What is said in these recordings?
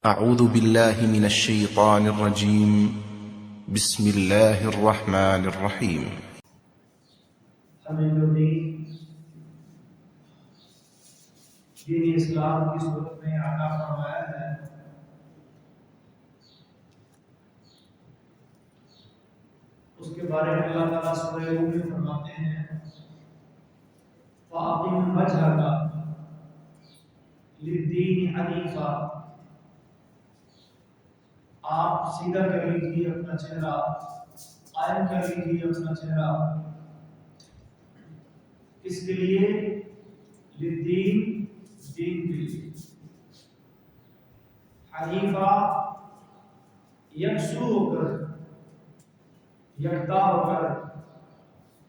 أعوذ بالله من الشيطان الرجيم. بسم الله الرحمن الرحيم. ہمیں جو دین اسلام کی صورت میں عطا فرمایا ہے اس کے بارے میں اللہ تعالیٰ سورہ روم میں فرماتے ہیں فَأَقِمْ وَجْهَكَ لِلدِّينِ حَنِيفًا، آپ سیدھا کر لیجیے اپنا چہرہ، قائم کر لیجیے اپنا چہرہ اس کے لیے للدین، دین کے لیے، حنیفہ یکسو ہو کر، یکتا ہو کر،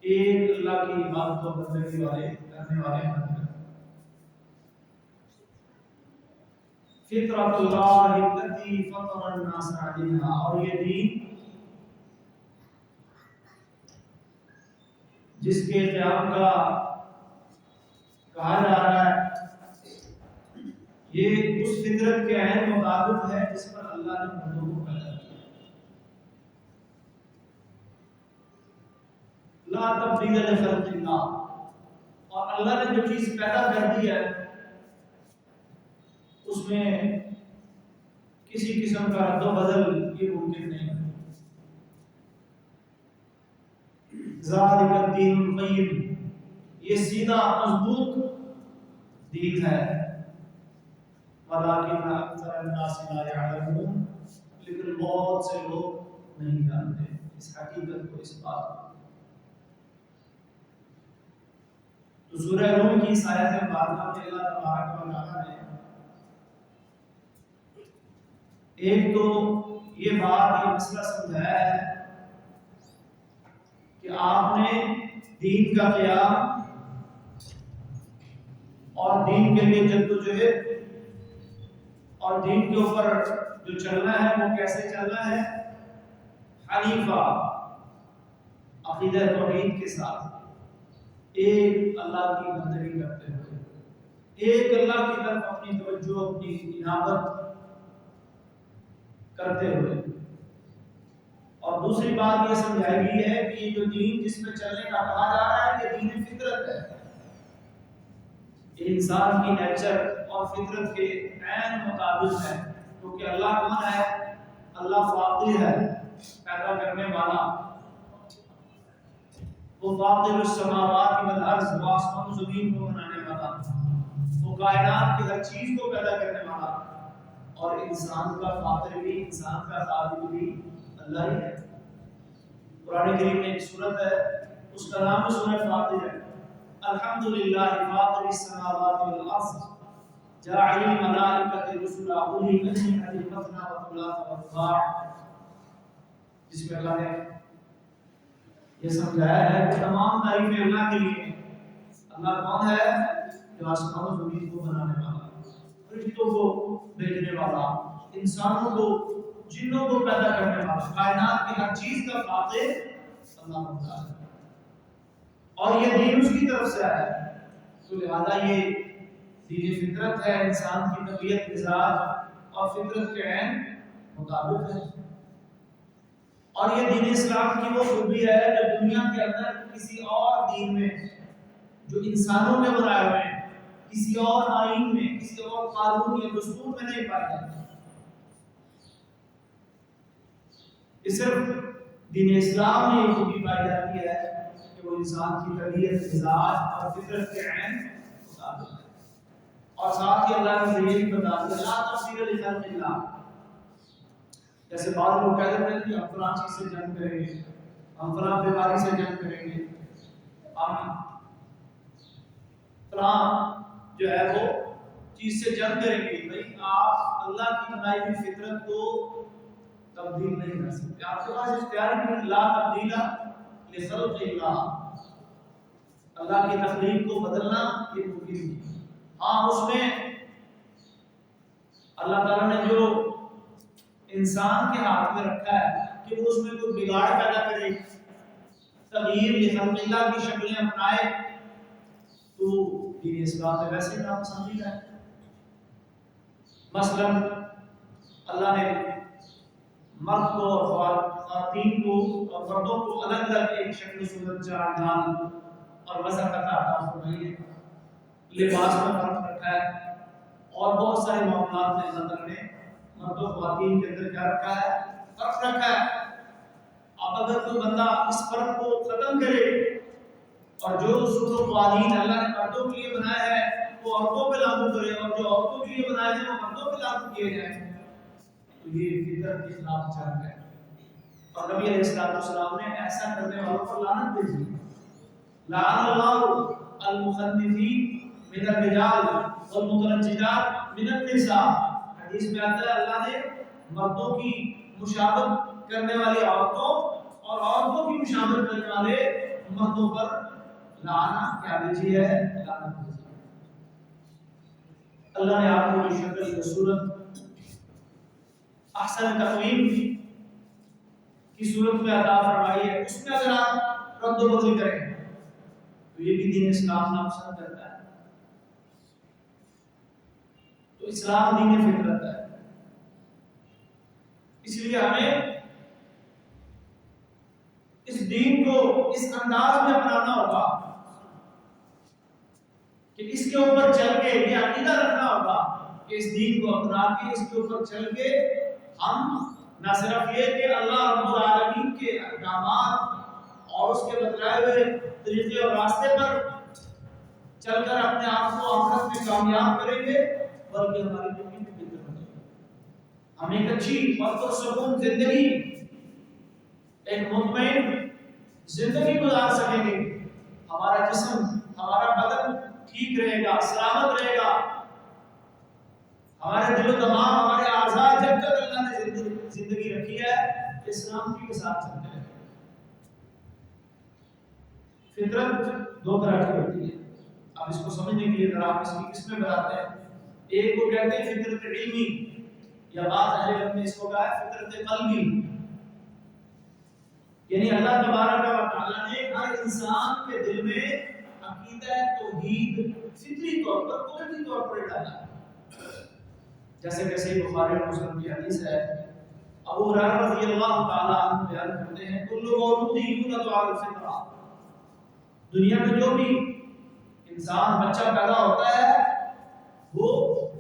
ایک اللہ کی عبادت و بندگی کرنے والے بن کر، فطرۃ اللہ التی فطر الناس علیہا، اور یہ دین جس کے قیام کا کہا جا رہا ہے یہ اس فطرت کے عین مطابق ہے جس پر اللہ نے بندوں کو پیدا کیا۔ لا تبدیل لخلق اللہ، اور اللہ نے جو چیز پیدا کر دی ہے اس میں کسی قسم کا رد و بدل یہ ممکن نہیں ہے۔ ذالک الدین القیم، یہ سیدھا مضبوط دین ہے، ولکن اکثر الناس لا یعلمون، لیکن بہت سے لوگ نہیں جانتے اس حقیقت کو، اس بات کو۔ تو سورہ روم کی اس آیت مبارکہ میں اللہ تبارک و تعالیٰ نے ایک تو یہ بات، یہ مسئلہ سمجھایا ہے کہ آپ نے دین کا قیام اور دین کے لیے جدوجہد اور دین کے اوپر جو چلنا ہے وہ کیسے چلنا ہے؟ حنیفہ، عقیدہ توحید کے ساتھ، ایک اللہ کی بندگی کرتے ہوئے، ایک اللہ کی طرف اپنی توجہ، اپنی انابت کرتے ہوئے۔ اور دوسری بات یہ سمجھائی گئی ہے کہ یہ جو دین جس پہ چلنے کا کہا جا رہا ہے یہ دین فطرت ہے، یہ انسان کی نیچر اور فطرت کے عین مطابق ہے، کیونکہ اللہ کون ہے؟ اللہ فاطر ہے، پیدا کرنے والا، وہ فاطر السماوات والارض، وہ آسمان و زمین کو بنانے والا، وہ کائنات کی ہر چیز کو پیدا کرنے والا، اور انسان کا فاطر بھی، انسان کا خالق بھی اللہ ہی ہے۔ قرآن کریم میں ایک سورت ہے اس کا نام سورہ فاطر ہے۔ الحمدللہ فاطر السماوات والارض جاعل الملائکۃ رسلا اولی اجنحۃ مثنی وثلاث ورباع، جس میں اللہ نے یہ سمجھایا ہے کہ تمام تعریفیں اللہ کے لیے ہیں۔ اللہ کون ہے؟ جو آسمان و زمین کو بنانے والا، فرشتوں کو بھیجنے والا، انسانوں کو، جنوں کو پیدا کرنے والا، کائنات کی ہر چیز کا فاطر اللہ ہوتا ہے، اور یہ دین اس کی طرف سے آیا ہے۔ تو لہذا یہ دین فطرت ہے، انسان کی طبیعت، مزاج اور فطرت کے عین مطابق ہے۔ اور یہ دین اسلام کی وہ خوبی ہے جو دنیا کے اندر کسی اور دین میں، جو انسانوں نے بنائے ہوئے ہیں، کسی اور آئین میں، کسی اور قانون یا دستور میں نہیں پائی جاتی۔ یہ صرف دین اسلام میں یہ خوبی پائی جاتی ہے کہ وہ انسان کی طبیعت، مزاج اور فطرت کے عین مطابق ہے۔ اور ساتھ ہی اللہ نے یہ بھی بتا دیا لا تبدیل لخلق اللہ، جیسے بعض لوگ کہہ دیتے ہیں کہ ہم فلاں چیز سے جنگ کریں گے، ہم فلاں بیماری سے جنگ کریں گے، ہم فلاں جو ہے وہ چیز سے جنگ کریں گے۔ بھائی آپ اللہ کی بنائی ہوئی فطرت کو تبدیل نہیں کر سکتے، آپ کے پاس اختیار نہیں، لا تبدیل لخلق اللہ، اللہ کی تخلیق کو بدلنا یہ ممکن نہیں۔ ہاں اس میں اللہ تعالیٰ نے جو انسان کے ہاتھ میں رکھا ہے کہ وہ اس میں کوئی بگاڑ پیدا کرے، تغییر لخلق اللہ کی شکلیں اپنائے، تو دین اسلام سے ویسے ناپسندیدہ ہے۔ مثلاً اللہ نے مرد کو اور خواتین کو اور مردوں کو الگ الگ ایک شکل صورت چال ڈھال اور مذہب عطا فرمائی ہے، لباس میں فرق رکھا ہے، اور بہت سارے معاملات میں اللہ تعالیٰ نے مرد و خواتین کے اندر کیا رکھا ہے، فرق رکھا ہے۔ اب اگر کوئی بندہ اس فرق کو ختم کرے اور جو اصول و قوانین اللہ نے مردوں کے لیے بنائے ہیں وہ عورتوں پہ لاگو کرے، اور جو عورتوں کے لیے بنائے ہیں وہ مردوں پہ لاگو کیے جائیں، تو یہ فطرت کے خلاف جنگ ہے۔ اور نبی علیہ السلام نے ایسا کرنے والوں پر لعنت بھیجی، لعن اللہ المخنثین من الرجال والمتنجدات من النساء۔ حدیث میں آتا ہے اللہ نے مردوں کی مشابہت کرنے والی عورتوں اور عورتوں کی مشابہت کرنے والے مردوں پر لعنت کیا بھیجی ہے، لعنت بھیجی ہے۔ اللہ نے آپ کو شکل صورت احسن تقویم کی صورت میں عطا فرمائی ہے، اس میں اگر آپ رد و بدل کریں تو یہ بھی دین اسلام ناپسند کرتا ہے۔ تو اسلام دین فطرت ہے، اس لیے ہمیں اس دین کو اس انداز میں اپنانا ہوگا کہ اس کے اوپر چل کے یہ عقیدہ رکھنا ہوگا کہ اس دین کو اپنا کے اس کے اوپر چل کے ہم نہ صرف یہ کہ اللہ رب العالمین کے احکامات اور اس کے بتلائے ہوئے طریقے اور راستے پر چل کر اپنے آپ کو آخرت میں کامیاب کریں گے، بلکہ ہماری زندگی میں بہتر بنے گی، ہم ایک اچھی اور پرسکون زندگی، ایک مطمئن زندگی گزار سکیں گے، ہمارا جسم ہمارا بدن ٹھیک رہے گا، سلامت رہے گا، ہمارے دل و دماغ ہمارے اعضاء جب تک اللہ نے زندگی رکھی ہے اسلام کی کے ساتھ چلتے رہے۔ فطرت دو طرح کی ہوتی ہے، اب اس کو سمجھنے کے لیے ذرا ہم اس کی قسمیں بتاتے ہیں۔ ایک کو کہتے ہیں فطرت علمی، یا بعض اہل علم نے اس کو کہا ہے فطرت قلبی، یعنی اللہ تبارک و تعالیٰ نے ہر انسان کے دل میں عقیدہ توحید فطری طور پر قدرتی طور پر ڈالا ہے، جیسے کہ صحیح بخاری اور مسلم کی حدیث ہے، ابو ہریرہ رضی اللہ تعالیٰ عنہ بیان کرتے ہیں کل مولود یولد علی الفطرہ، دنیا میں جو بھی انسان بچہ پیدا ہوتا ہے وہ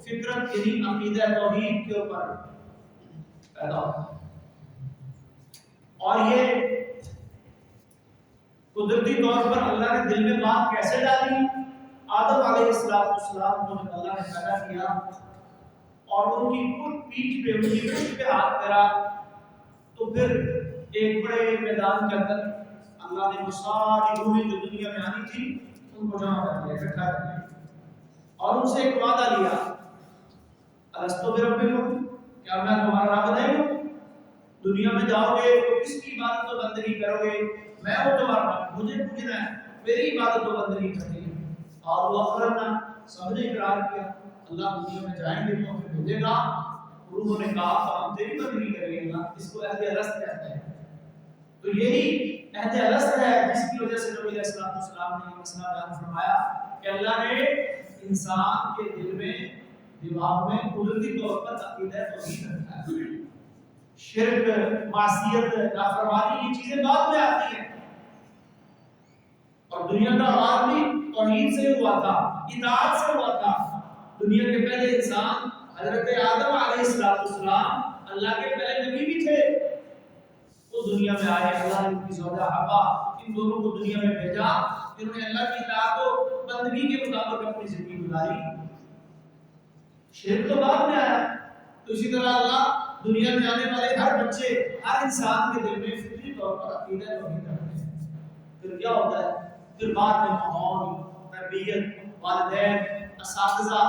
فطرت یعنی عقیدہ توحید کے اوپر پیدا ہوتا ہے، اور یہ قدرتی طور پر اللہ نے دل میں بات کیسے ڈالی؟ آدم علیہ السلام کو جب اللہ نے پیدا کیا اور ان کی پیٹھ پہ ان کی پشت پہ ہاتھ پھیرا تو پھر ایک بڑے میدان کے اندر اللہ نے وہ ساری روحیں جو دنیا میں آنی تھی ان کو جمع کر دیا، اکٹھا کر دیا، اور ان سے ایک وعدہ لیا، الستو بربکم، کیا میں تمہارا رب نہیں ہوں؟ دنیا میں جاؤ گے تو کس کی عبادت و بندگی کرو گے؟ میں ہوں تمہارا رب، مجھے پوچھنا ہے، میری عبادت و بندگی کرنی ہے۔ اور وہ اقررنا، سب نے اقرار کیا، اللہ دنیا میں جائیں گے تو ہمیں بھیجے گا، روحوں نے کہا ہم تیری بندگی کریں گے، اللہ اس کو عہد الست کہتے ہیں۔ تو یہی عہد الست ہے جس کی وجہ سے نبی علیہ السلام نے یہ مسئلہ بیان فرمایا کہ اللہ نے انسان کے دل میں دماغ میں قدرتی طور پر عقیدہ توحید رکھا ہے، شرک، معصیت، نافرمانی یہ چیزیں بعد میں آتی ہیں، اور دنیا کا آغاز بھی توحید سے ہوا تھا، اطاعت سے ہوا تھا۔ دنیا کے پہلے انسان حضرت آدم علیہ السلام اللہ کے پہلے نبی بھی تھے، وہ دنیا میں آئے، اللہ نے ان کی زوجہ حوا ان دونوں کو دنیا میں بھیجا، انہوں نے اللہ کی اطاعت و بندگی کے مطابق اپنی زندگی گزاری۔ شرک تو بعد میں آیا، تو اسی طرح اللہ دنیا میں آنے والے ہر بچے، ہر انسان کے دل میں فطری طور پر عقیدہ توحید رکھتے ہیں۔ پھر کیا ہوتا ہے؟ پھر بعد میں ماحول، تربیت، والدین، اساتذہ،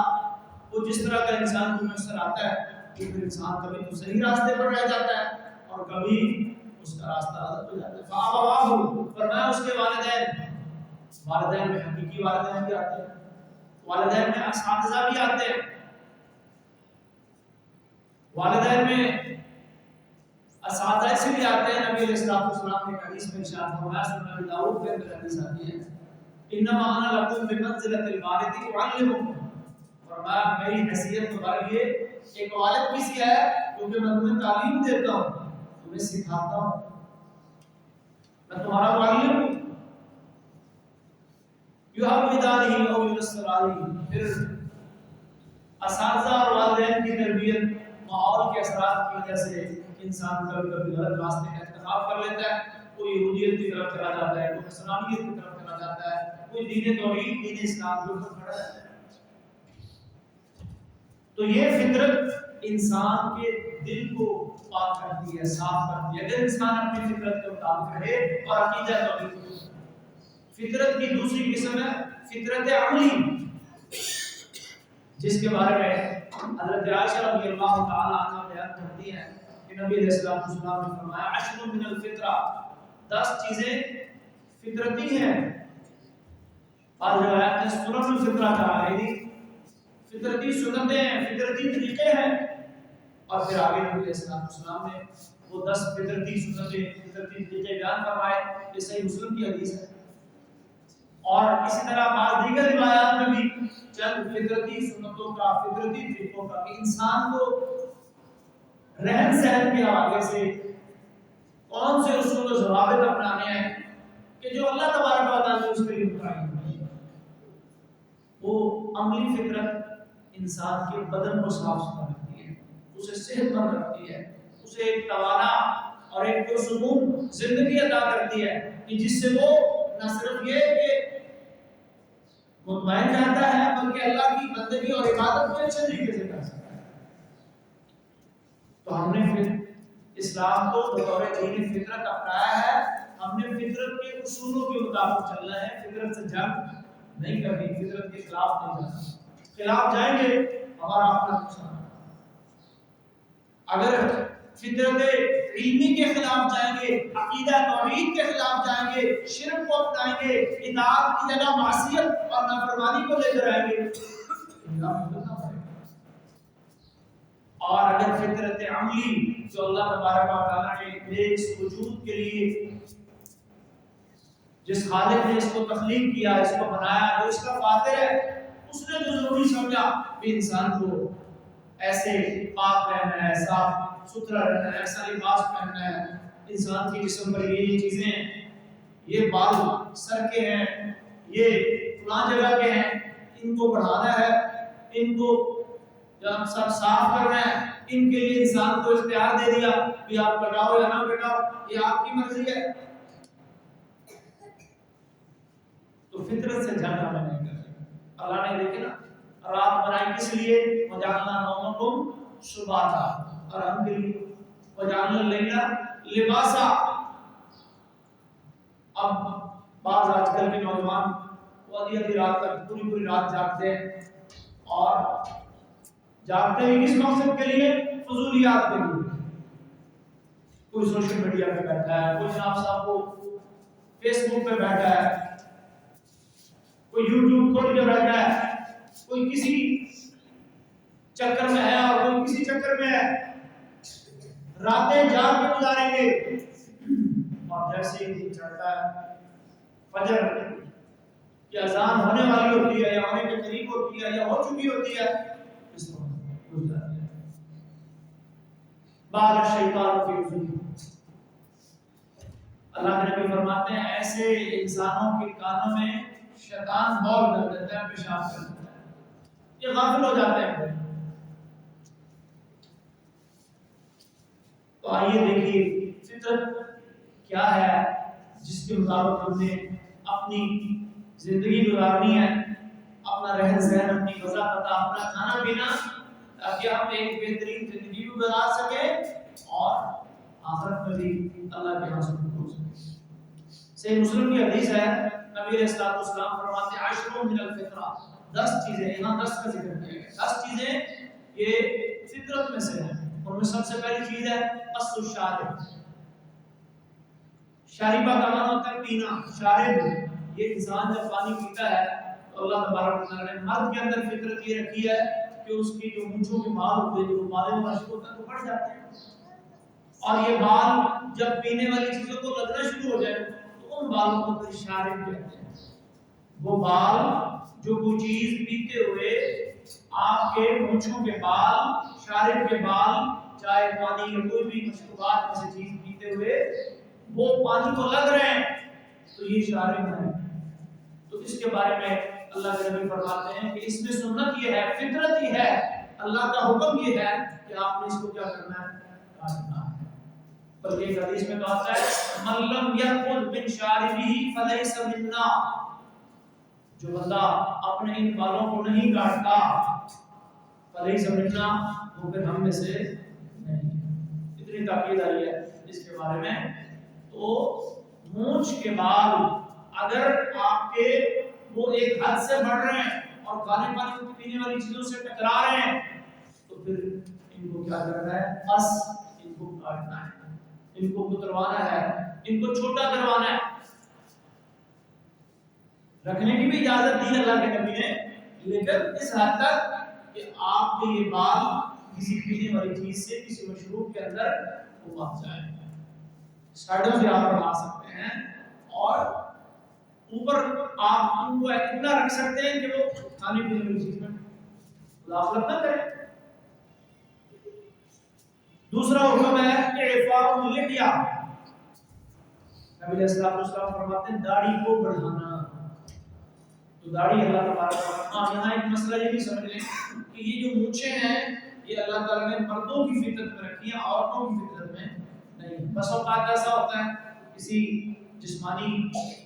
وہ جس طرح کا انسان کو نظر آتا ہے کہ پھر انسان کبھی تو صحیح راستے پر رہ جاتا ہے اور کبھی اس کا راستہ غلط ہو جاتا ہے۔ فَأَبَوَاهُ، فرمایا اس کے والدین میں حقیقی والدین بھی آتے ہیں، والدین میں اساتذہ بھی آتے ہیں، والدین میں اساتذہ سے بھی آتے ہیں۔ نبی علیہ السلام نے حدیث میں ارشاد فرمایا، سنن ابی داؤد کے اندر حدیث آتی ہے، انما انا لکم بمنزلۃ الوالد اعلمکم، فرمایا میری حیثیت تمہارے لیے ایک والد کی سی ہے، کیونکہ میں تمہیں تعلیم دیتا ہوں، تمہیں سکھاتا ہوں، میں تمہارا معلم ہوں. یحمدانی او ینصرانی. پھر اساتذہ اور والدین کی تربیت، ماحول کے اثرات کی وجہ سے انسان کبھی کبھی غلط راستے کا انتخاب کر لیتا ہے. کوئی یہودیت کی طرف چلا جاتا ہے، کوئی نصرانیت کی طرف چلا جاتا ہے، کوئی دین توحید دین اسلام کے اوپر کھڑا رہتا ہے. تو یہ فطرت انسان کے دل کو پاک کرتی ہے، صاف کرتی ہے، اگر انسان اپنی فطرت کے مطابق رہے اور عقیدہ توحید. فطرت کی دوسری قسم ہے فطرت عملی، جس کے بارے میں حضرت عائشہ رضی اللہ تعالی عنہا بیان کرتی ہیں کہ نبی علیہ الصلوۃ والسلام نے فرمایا 10 من الفطرہ، 10 چیزیں فطرتی ہیں. بعض روایات میں سنن الفطرہ کہا ہے، فطرتی سنتیں ہیں، فطرتی طریقے ہیں. اور پھر آگے نبی علیہ الصلوۃ والسلام نے وہ 10 فطرتی سنتیں، فطرتی طریقے بیان فرمائے. یہ صحیح مسلم کی حدیث ہے. اور اسی طرح بعض دیگر روایات میں بھی چند فطرتی سنتوں کا، فطرتی طریقوں کا، کہ انسان کو رہن سہن کے حوالے سے کون سے اصول و ضوابط اپنانے ہیں کہ جو اللہ تبارک و تعالیٰ نے اس کے لیے متعین کیے. وہ عملی فطرت انسان کے بدن کو صاف ستھرا رکھتی ہے، اسے صحت مند رکھتی ہے، اسے ایک توانا اور ایک پرسکون زندگی عطا کرتی ہے کہ جس سے وہ نہ صرف یہ کہ مطمئن رہتا ہے بلکہ اللہ کی بندگی اور عبادت بھی اچھے طریقے سے کر سکتا ہے. تو ہم نے پھر اسلام کو بطور دین فطرت اپنایا ہے. ہم نے فطرت کے اصولوں کے مطابق چلنا ہے، فطرت سے جنگ نہیں کرنی، فطرت کے خلاف نہیں جانا. خلاف جائیں گے ہمارا اپنا نقصان. اگر فطرت علمی کے خلاف جائیں گے، عقیدہ توحید کے خلاف جائیں گے، شرک کو اپنائیں گے، اطاعت کی جگہ معصیت اور نافرمانی کو لے کر آئیں گے، اور اگر فطرت عملی جو اللہ تبارک و تعالیٰ نے میرے اس وجود کے لیے، جس خالق نے اس کو تخلیق کیا، اس کو بنایا، جو اس کا فاطر ہے، اس نے جو ضروری سمجھا کہ انسان کو ایسے پاک رہنا ہے، صاف ستھرا رہنا ہے، ایسا لباس پہننا ہے، انسان کے جسم پر یہ چیزیں ہیں، یہ بال سر کے ہیں، یہ فلاں جگہ کے ہیں، ان کو بڑھانا ہے، ان کو جب سب صاف کرنا ہے، ان کے لیے انسان کو اختیار دے دیا کہ آپ کٹاؤ یا نہ کٹاؤ، یہ آپ کی مرضی ہے. تو فطرت سے جھگڑا نہیں کرنا. اللہ نے دیکھے نا رات بنائی کس لیے؟ وجعلنا نومکم سباتا، آرام کے لیے. وجعلنا اللیل لباسا. اب بعض آج کل کے نوجوان وہ آدھی رات تک پوری رات جاگتے ہیں، اور جاگتے ہیں کس مقصد کے لیے؟ فضولیات کے لیے. کوئی سوشل میڈیا پہ بیٹھا ہے، کوئی جناب صاحب کو فیس بک پہ بیٹھا ہے، کوئی یوٹیوب کھول کے بیٹھا ہے، کوئی کسی چکر میں ہے اور کوئی کسی چکر میں ہے. راتیں جاگ کے گزاریں گے، اور جیسے ہی چڑھتا ہے، فجر کی اذان ہونے والی ہوتی ہے یا ہونے کے قریب ہوتی ہے یا ہو چکی ہوتی ہے، اس کو بھول جاتے ہیں. بال الشیطان فی اذنہ. اللہ کے نبی فرماتے ہیں ایسے انسانوں کے کانوں میں شیطان بول کر دیتا ہے، پیشاب کر دیتا ہے، یہ غافل ہو جاتے ہیں. تو آئیے دیکھیے فطرت کیا ہے جس کے مطابق ہم نے اپنی زندگی گزارنی ہے، اپنا رہن سہن، اپنی غذا پتا، اپنا کھانا پینا، تاکہ ہم ایک بہترین زندگی بھی گزار سکیں اور آخرت میں بھی اللہ کے حاصل ہو سکے. صحیح مسلم کی حدیث ہے، نبی علیہ الصلوۃ والسلام فرماتے ہیں 10 من الفطرہ، 10 چیزیں، یہاں 10 کا ذکر کیا گیا. 10 چیزیں یہ فطرت میں سے ہیں. ان میں سب سے پہلی چیز ہے قص الشارب. شاربہ کا معنی ہوتا ہے پینا. شارب، یہ انسان جب پانی پیتا ہے تو اللہ تبارک و تعالیٰ نے مرد کے اندر فطرت یہ رکھی ہے کہ اس کی جو مونچھوں کے بال ہوتے ہیں، جو بالوں کا شروع ہوتا ہے، وہ بڑھ جاتے ہیں. اور یہ بال جب پینے والی چیزوں کو لگنا شروع ہو جائے تو ان بالوں کو پھر شارب کہتے ہیں. وہ بال جو کوئی چیز پیتے ہوئے آپ کے مونچھوں کے بال، شارب کے بال، چائے پانی یا کوئی بھی مشروبات میں سے چیز پیتے ہوئے وہ پانی کو لگ رہے ہیں تو یہ شارب ہے. تو اس کے بارے میں اللہ کے نبی فرماتے ہیں کہ اس میں سنت یہ ہے، فطرت یہ ہے، اللہ کا حکم یہ ہے کہ آپ نے اس کو کیا کرنا ہے، کاٹنا ہے. بلکہ ایک حدیث میں کہا ہے من لم یأخذ من شاربہ فلیس منا، جو بندہ اپنے ان بالوں کو نہیں کاٹتا فلیس منا، وہ پھر ہم میں سے نہیں. اتنی تاکید آئی ہے اس کے بارے میں. تو مونچھ کے بال اگر آپ کے وہ ایک حد سے بڑھ رہے ہیں اور کھانے پانی پینے والی چیزوں سے ٹکرا رہے ہیں تو پھر ان کو کیا کرنا ہے، بس ان کو کاٹنا ہے، ان کو کتروانا ہے، ان کو چھوٹا کروانا ہے. رکھنے کی بھی اجازت دی اللہ کے نبی نے، لیکن اس حد تک کہ آپ کے یہ بال کسی پینے والی چیز سے، کسی مشروب کے اندر وہ بچ جائے. سائڈوں سے آپ بڑھا سکتے ہیں اور اوپر آپ ان کو اتنا رکھ سکتے ہیں کہ وہ کھانے پینے والی چیز میں مداخلت نہ کرے. دوسرا حکم ہے اعفاء اللحیہ. نبی علیہ الصلوۃ والسلام فرماتے ہیں داڑھی کو بڑھانا. تو داڑھی اللہ تبارک و تعالیٰ، یہاں ایک مسئلہ یہ بھی سمجھ لیں کہ یہ جو مونچھیں ہیں یہ اللہ تعالیٰ نے مردوں کی فطرت میں رکھی ہیں، عورتوں کی فطرت میں نہیں. بس اوقات ایسا ہوتا ہے کسی جسمانی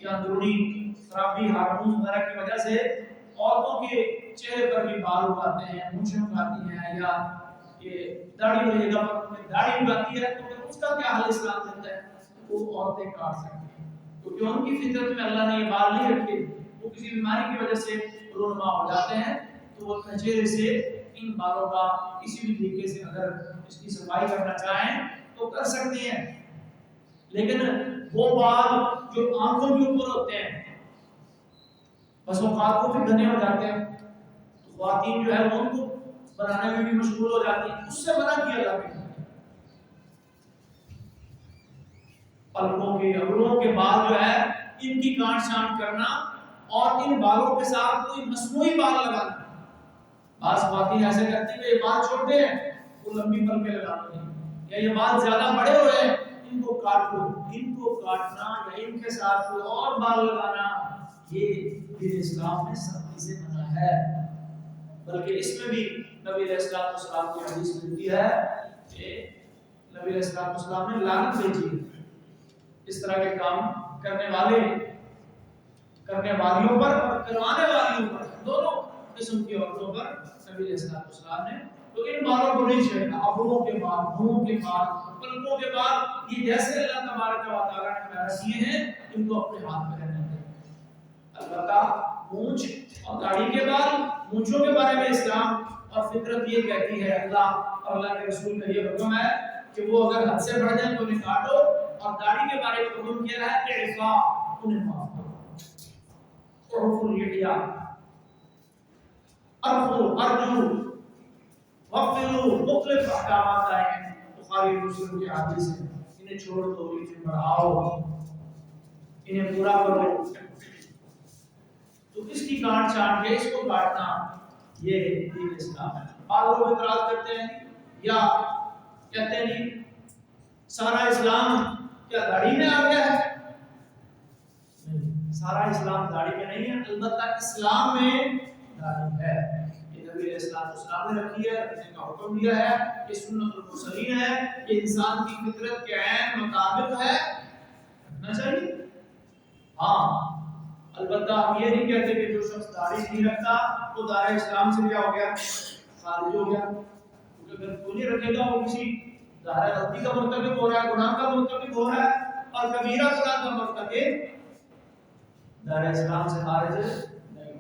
یا اندرونی خرابی، ہارمون وغیرہ کی وجہ سے عورتوں کے چہرے پر بھی بال اگاتے ہیں، مونچھیں اگاتی ہیں، یا یہ داڑھی والی جگہ پر داڑھی اگاتی ہے، تو پھر اس کا کیا حل اسلام دیتا ہے؟ وہ عورتیں کاٹ سکتی ہیں کیونکہ ان کی فطرت میں اللہ نے یہ بال نہیں رکھے. وہ کسی بیماری کی وجہ سے رونما ہو جاتے ہیں تو وہ اپنے چہرے سے ان بالوں کا کسی بھی طریقے سے اگر اس کی صفائی کرنا چاہیں تو کر سکتے ہیں. لیکن وہ بال جو آنکھوں کے اوپر ہوتے ہیں بس وہ آنکھوں پہ گھنے ہو جاتے ہیں تو خواتین جو ہے وہ ان کو بنانے میں بھی مشغول ہو جاتی ہیں. اس سے منع کیا اللہ کے. پلکوں کے، ابروؤں کے بال جو ہے ان کی کاٹ چھانٹ کرنا اور ان بالوں کے ساتھ کوئی مصنوعی بال لگانا. بعض خواتین ایسے کرتی ہیں کہ یہ بال چھوٹے ہیں وہ لمبی پلکیں لگا دیں، یا یہ بال زیادہ بڑے ہوئے ہیں ان کو کاٹ لو. ان کو کاٹنا یا ان کے ساتھ کوئی اور بال لگانا یہ دین اسلام میں سختی سے منع ہے. بلکہ اس میں بھی نبی علیہ الصلوۃ والسلام کی حدیث ملتی ہے کہ نبی علیہ الصلوۃ والسلام نے لعنت بھیجی اس طرح کے کام کرنے والیوں پر اور کروانے والیوں پر، دونوں قسم کی عورتوں پر نبی علیہ الصلوۃ والسلام نے. تو ان بالوں کو نہیں چھیڑنا، ابروؤں کے بال، منہ کے بال، پلکوں کے بال، یہ جیسے اللہ تبارک و تعالیٰ نے پیدا کیے ہیں ان کو اپنے ہاتھ میں رہنے دیں. البتہ مونچھ اور داڑھی کے بال، مونچھوں کے بارے میں اسلام اور فطرت یہ کہتی ہے، اللہ اور اللہ کے رسول کا یہ حکم ہے کہ وہ اگر حد سے بڑھ جائیں تو انہیں کاٹو. اور داڑھی کے بارے میں حکم کیا ہے اعفاء، انہیں معاف کرو. اعفوا اللحیہ، ارفوا، ارجو، وقفلوا، مختلف احکامات آئے ہیں بخاری مسلم کی حدیث ہے. انہیں چھوڑ دو، انہیں بڑھاؤ، انہیں پورا کرو. تو اس کی کاٹ چھانٹ کے اس کو کاٹنا یہ دین اسلام ہے. بعض لوگ اعتراض کرتے ہیں یا کہتے ہیں جی سارا اسلام کیا داڑھی میں آ گیا ہے؟ نہیں، سارا اسلام داڑھی میں نہیں ہے، البتہ اسلام میں داڑھی ہے. یہ نبی علیہ السلام نے رکھی ہے، رکھنے کا حکم دیا ہے، یہ سنت المرسلین ہے، یہ انسان کی فطرت کے عین مطابق ہے، رکھنا چاہیے. ہاں البتہ ہم یہ نہیں کہتے کہ جو شخص داڑھی نہیں رکھتا وہ دائرہ اسلام سے کیا ہو گیا، خارج ہو گیا. کیونکہ اگر کوئی نہیں رکھے گا وہ کسی دائرہ غلطی کا مرتکب ہو رہا ہے، گناہ کا مرتکب ہو رہا ہے، اور کبیرہ گناہ کا مرتکب دائرہ اسلام سے خارج نہیں.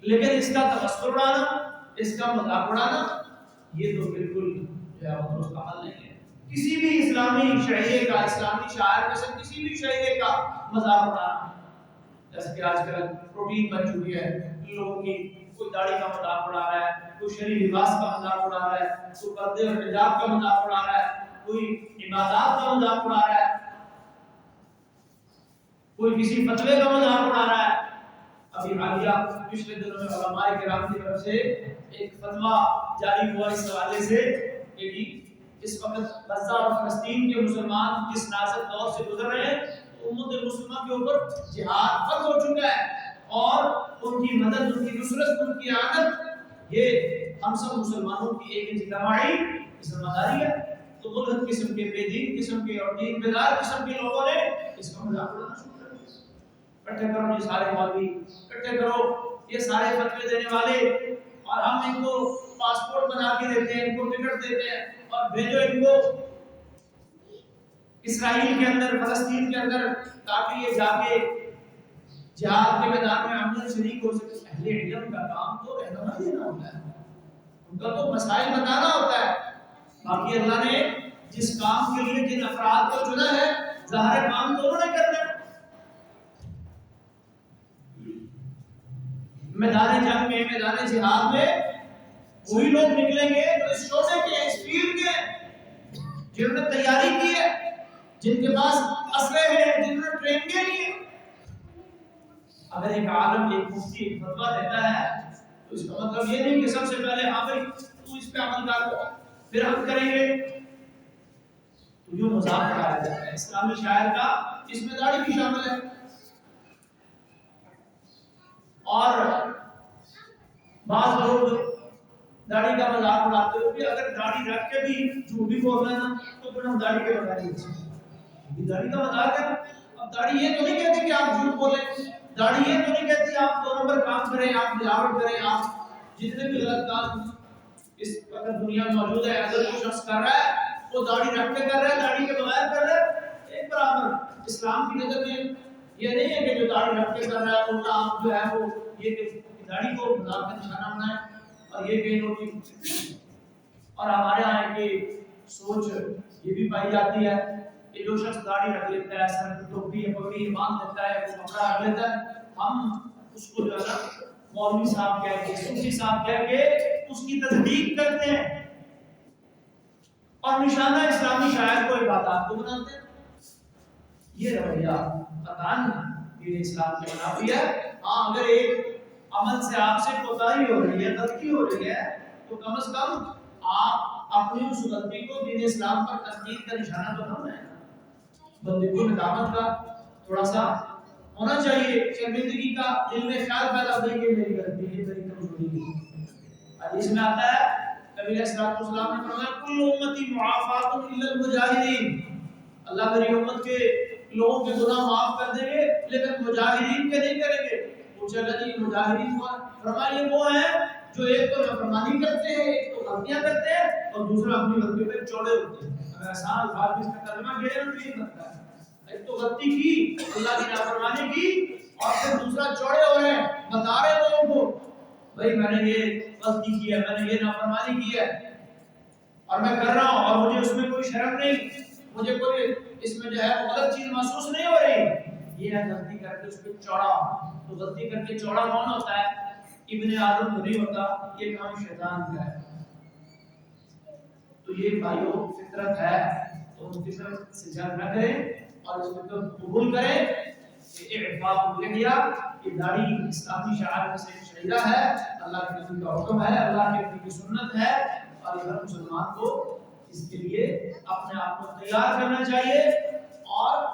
لیکن اس کا تبصرہ اڑانا، اس کا مذاق اڑانا یہ تو بالکل جو ہے وہ اس کا حل نہیں ہے. کسی بھی اسلامی شہریے کا، اسلامی شاعر میں سے کسی بھی شہریے کا مذاق اڑانا، جیسے کہ آج کل پروٹین بن چکی ہے لوگوں کی، کوئی داڑھی کا مذاق اڑا رہا ہے، کوئی شرعی لباس کا مذاق اڑا رہا ہے، کوئی پردے اور حجاب کا مذاق اڑا رہا ہے، کوئی عبادات کا مذاق اڑا رہا ہے، کوئی کسی فتوے کا مذاق اڑا رہا ہے. ابھی حالیہ پچھلے دنوں میں علماء کرام کی طرف سے ایک فتویٰ جاری ہوا اس حوالے سے کہ اس وقت غزہ اور فلسطین کے مسلمان جس نازک دور سے گزر رہے ہیں، امت مسلمہ کے اوپر جہاد فرض ہو چکا ہے، اور ان کی مدد، ان کی نصرت، ان کی اعانت، یہ ہم سب مسلمانوں کی ایک اجتماعی ذمہ داری ہے۔ تو غلط قسم کے بے دین قسم کے اور دین بیدار قسم کے لوگوں نے اس کا مذاق اڑانا شروع کر دیا۔ اکٹھے کرو یہ سارے مولوی، اکٹھے کرو یہ سارے فتوے دینے والے، اور ہم ان کو پاسپورٹ بنا کے دیتے ہیں، ان کو ٹکٹ دیتے ہیں اور بھیجو ان کو اسرائیل کے اندر، فلسطین کے اندر، تاکہ یہ جا کے جہاد کے میدان میں عمل شریک ہو سکے۔ اہل علم کا کام تو رہنمائی دینا ہوتا ہے، ان کا تو مسائل بتانا ہوتا ہے۔ باقی اللہ نے جس کام کے لیے جن افراد کو چنا ہے، ظاہر کام تو انہوں نے کرنا ہے۔ میدان جنگ میں، میدان جہاد میں وہی لوگ نکلیں گے جو اس شعبے کے، اس فیلڈ کے، جنہوں نے تیاری کی ہے، جن کے پاس اسلحے ہیں، جنہوں نے ٹریننگیں لی ہیں۔ اگر ایک عالم، ایک مفتی ایک فتویٰ دیتا ہے تو اس کا مطلب یہ نہیں کہ سب سے پہلے ہاں بھائی تو اس پہ عمل کر، پھر ہم کریں گے۔ تو یہ مذاق اڑایا جاتا ہے اسلامی شاعر کا، اس میں داڑھی بھی شامل ہے۔ اور بعض لوگ داڑھی کا مذاق اڑاتے ہوئے بھی اگر داڑھی رکھ کے بھی جھوٹ بھی بولنا ہے نا تو پھر ہم داڑھی کے بغیر نہیں بچیں۔ داڑھی کا مذاق ہے۔ اب داڑھی یہ تو نہیں کہتی کہ آپ جھوٹ بولیں، داڑھی یہ تو نہیں کہتی آپ 2 نمبر کام کریں، آپ ملاوٹ کریں، آپ جتنے بھی غلط کام اس وقت دنیا میں موجود ہے اگر کوئی شخص کر رہا ہے وہ داڑھی رکھ کے کر رہا ہے، داڑھی کے بغیر کر رہا ہے، ایک برابر۔ اسلام کی نظر میں یہ نہیں ہے کہ جو داڑھی رکھ کے کر رہا ہے ان کا آپ جو ہے وہ یہ کہ داڑھی کو مذاق کا نشانہ بنائے، اور یہ کہ لوگ، اور ہمارے یہاں کی سوچ یہ بھی پائی جاتی ہے کہ جو شخص داڑھی رکھ لیتا ہے، سر پہ ٹوپی یا پگڑی باندھ لیتا ہے، وہ کپڑا رکھ لیتا ہے، ہم اس کو جو ہے مولوی صاحب کہہ کے، صوفی صاحب کہہ کے اس کی تصدیق کرتے ہیں اور نشانہ اسلامی شاعر کو عبادات کو بناتے ہیں۔ یہ رویہ قطعاً دین اسلام کے منافی ہے۔ ہاں اگر ایک عمل سے آپ سے کوتاہی ہو رہی ہے، غلطی ہو رہی ہے، تو کم از کم آپ اپنی اس غلطی کو دین اسلام پر تنقید کا نشانہ تو نہ بنائیں۔ بندے کو ندامت کا تھوڑا سا ہونا چاہیے، شرمندگی کا دل میں خیال پیدا ہو کہ میری غلطی ہے، میری کمزوری ہے۔ حدیث میں آتا ہے نبی علیہ الصلوۃ والسلام نے فرمایا کل امتی معافات الا المجاہدین، اللہ میری امت کے لوگوں کے گناہ معاف کر دیں گے لیکن مجاہدین کے نہیں کریں گے۔ پوچھا گیا جی مجاہدین کون؟ فرمایا یہ وہ ہیں جو ایک تو نافرمانی کرتے ہیں، ایک تو غلطیاں کرتے ہیں، اور دوسرا اپنی غلطیوں پہ چوڑے ہوتے ہیں۔ اگر آسان الفاظ میں اس کا ترجمہ کیا تو یہ بنتا ہے ایک تو غلطی کی، اللہ کی نافرمانی کی، اور پھر دوسرا چوڑے ہو رہے ہیں، بتا رہے لوگوں کو بھائی میں نے یہ غلطی کی ہے، میں نے یہ نافرمانی کی ہے اور میں کر رہا ہوں، اور مجھے اس میں کوئی شرم نہیں، مجھے کوئی اس میں جو ہے غلط چیز محسوس نہیں ہو رہی، یہ ہے غلطی کر کے اس پہ چوڑا۔ تو غلطی کر کے چوڑا کون ہوتا ہے؟ ابن آدم کو نہیں ہوتا، یہ کام شیطان کا ہے۔ تو یہ بھائیو فطرت ہے، تو ان فطرت سے جنگ نہ کریں اور اس کو قبول کریں کہ اعفاء اللحیہ، یہ داڑھی اسلامی شعائر میں سے شعیرہ ہے، اللہ کے نبی کا حکم ہے، اللہ کے نبی کی سنت ہے، اور ہر مسلمان کو اس کے لیے اپنے آپ کو تیار کرنا چاہیے۔ اور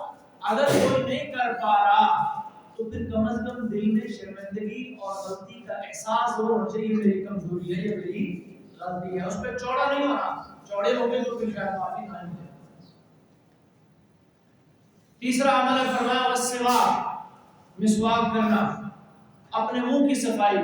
اگر کوئی نہیں کر پا رہا تو پھر کم از کم دل میں شرمندگی اور غلطی کا احساس ہونا چاہیے، میری کمزوری ہے، یہ میری غلطی ہے، اس پہ چوڑا نہیں ہونا، چوڑے ہو گئے تو پھر شاید معافی نہ ملے۔ تیسرا عمل ہے فرمایا والسواک، مسواک کرنا، اپنے منہ کی صفائی،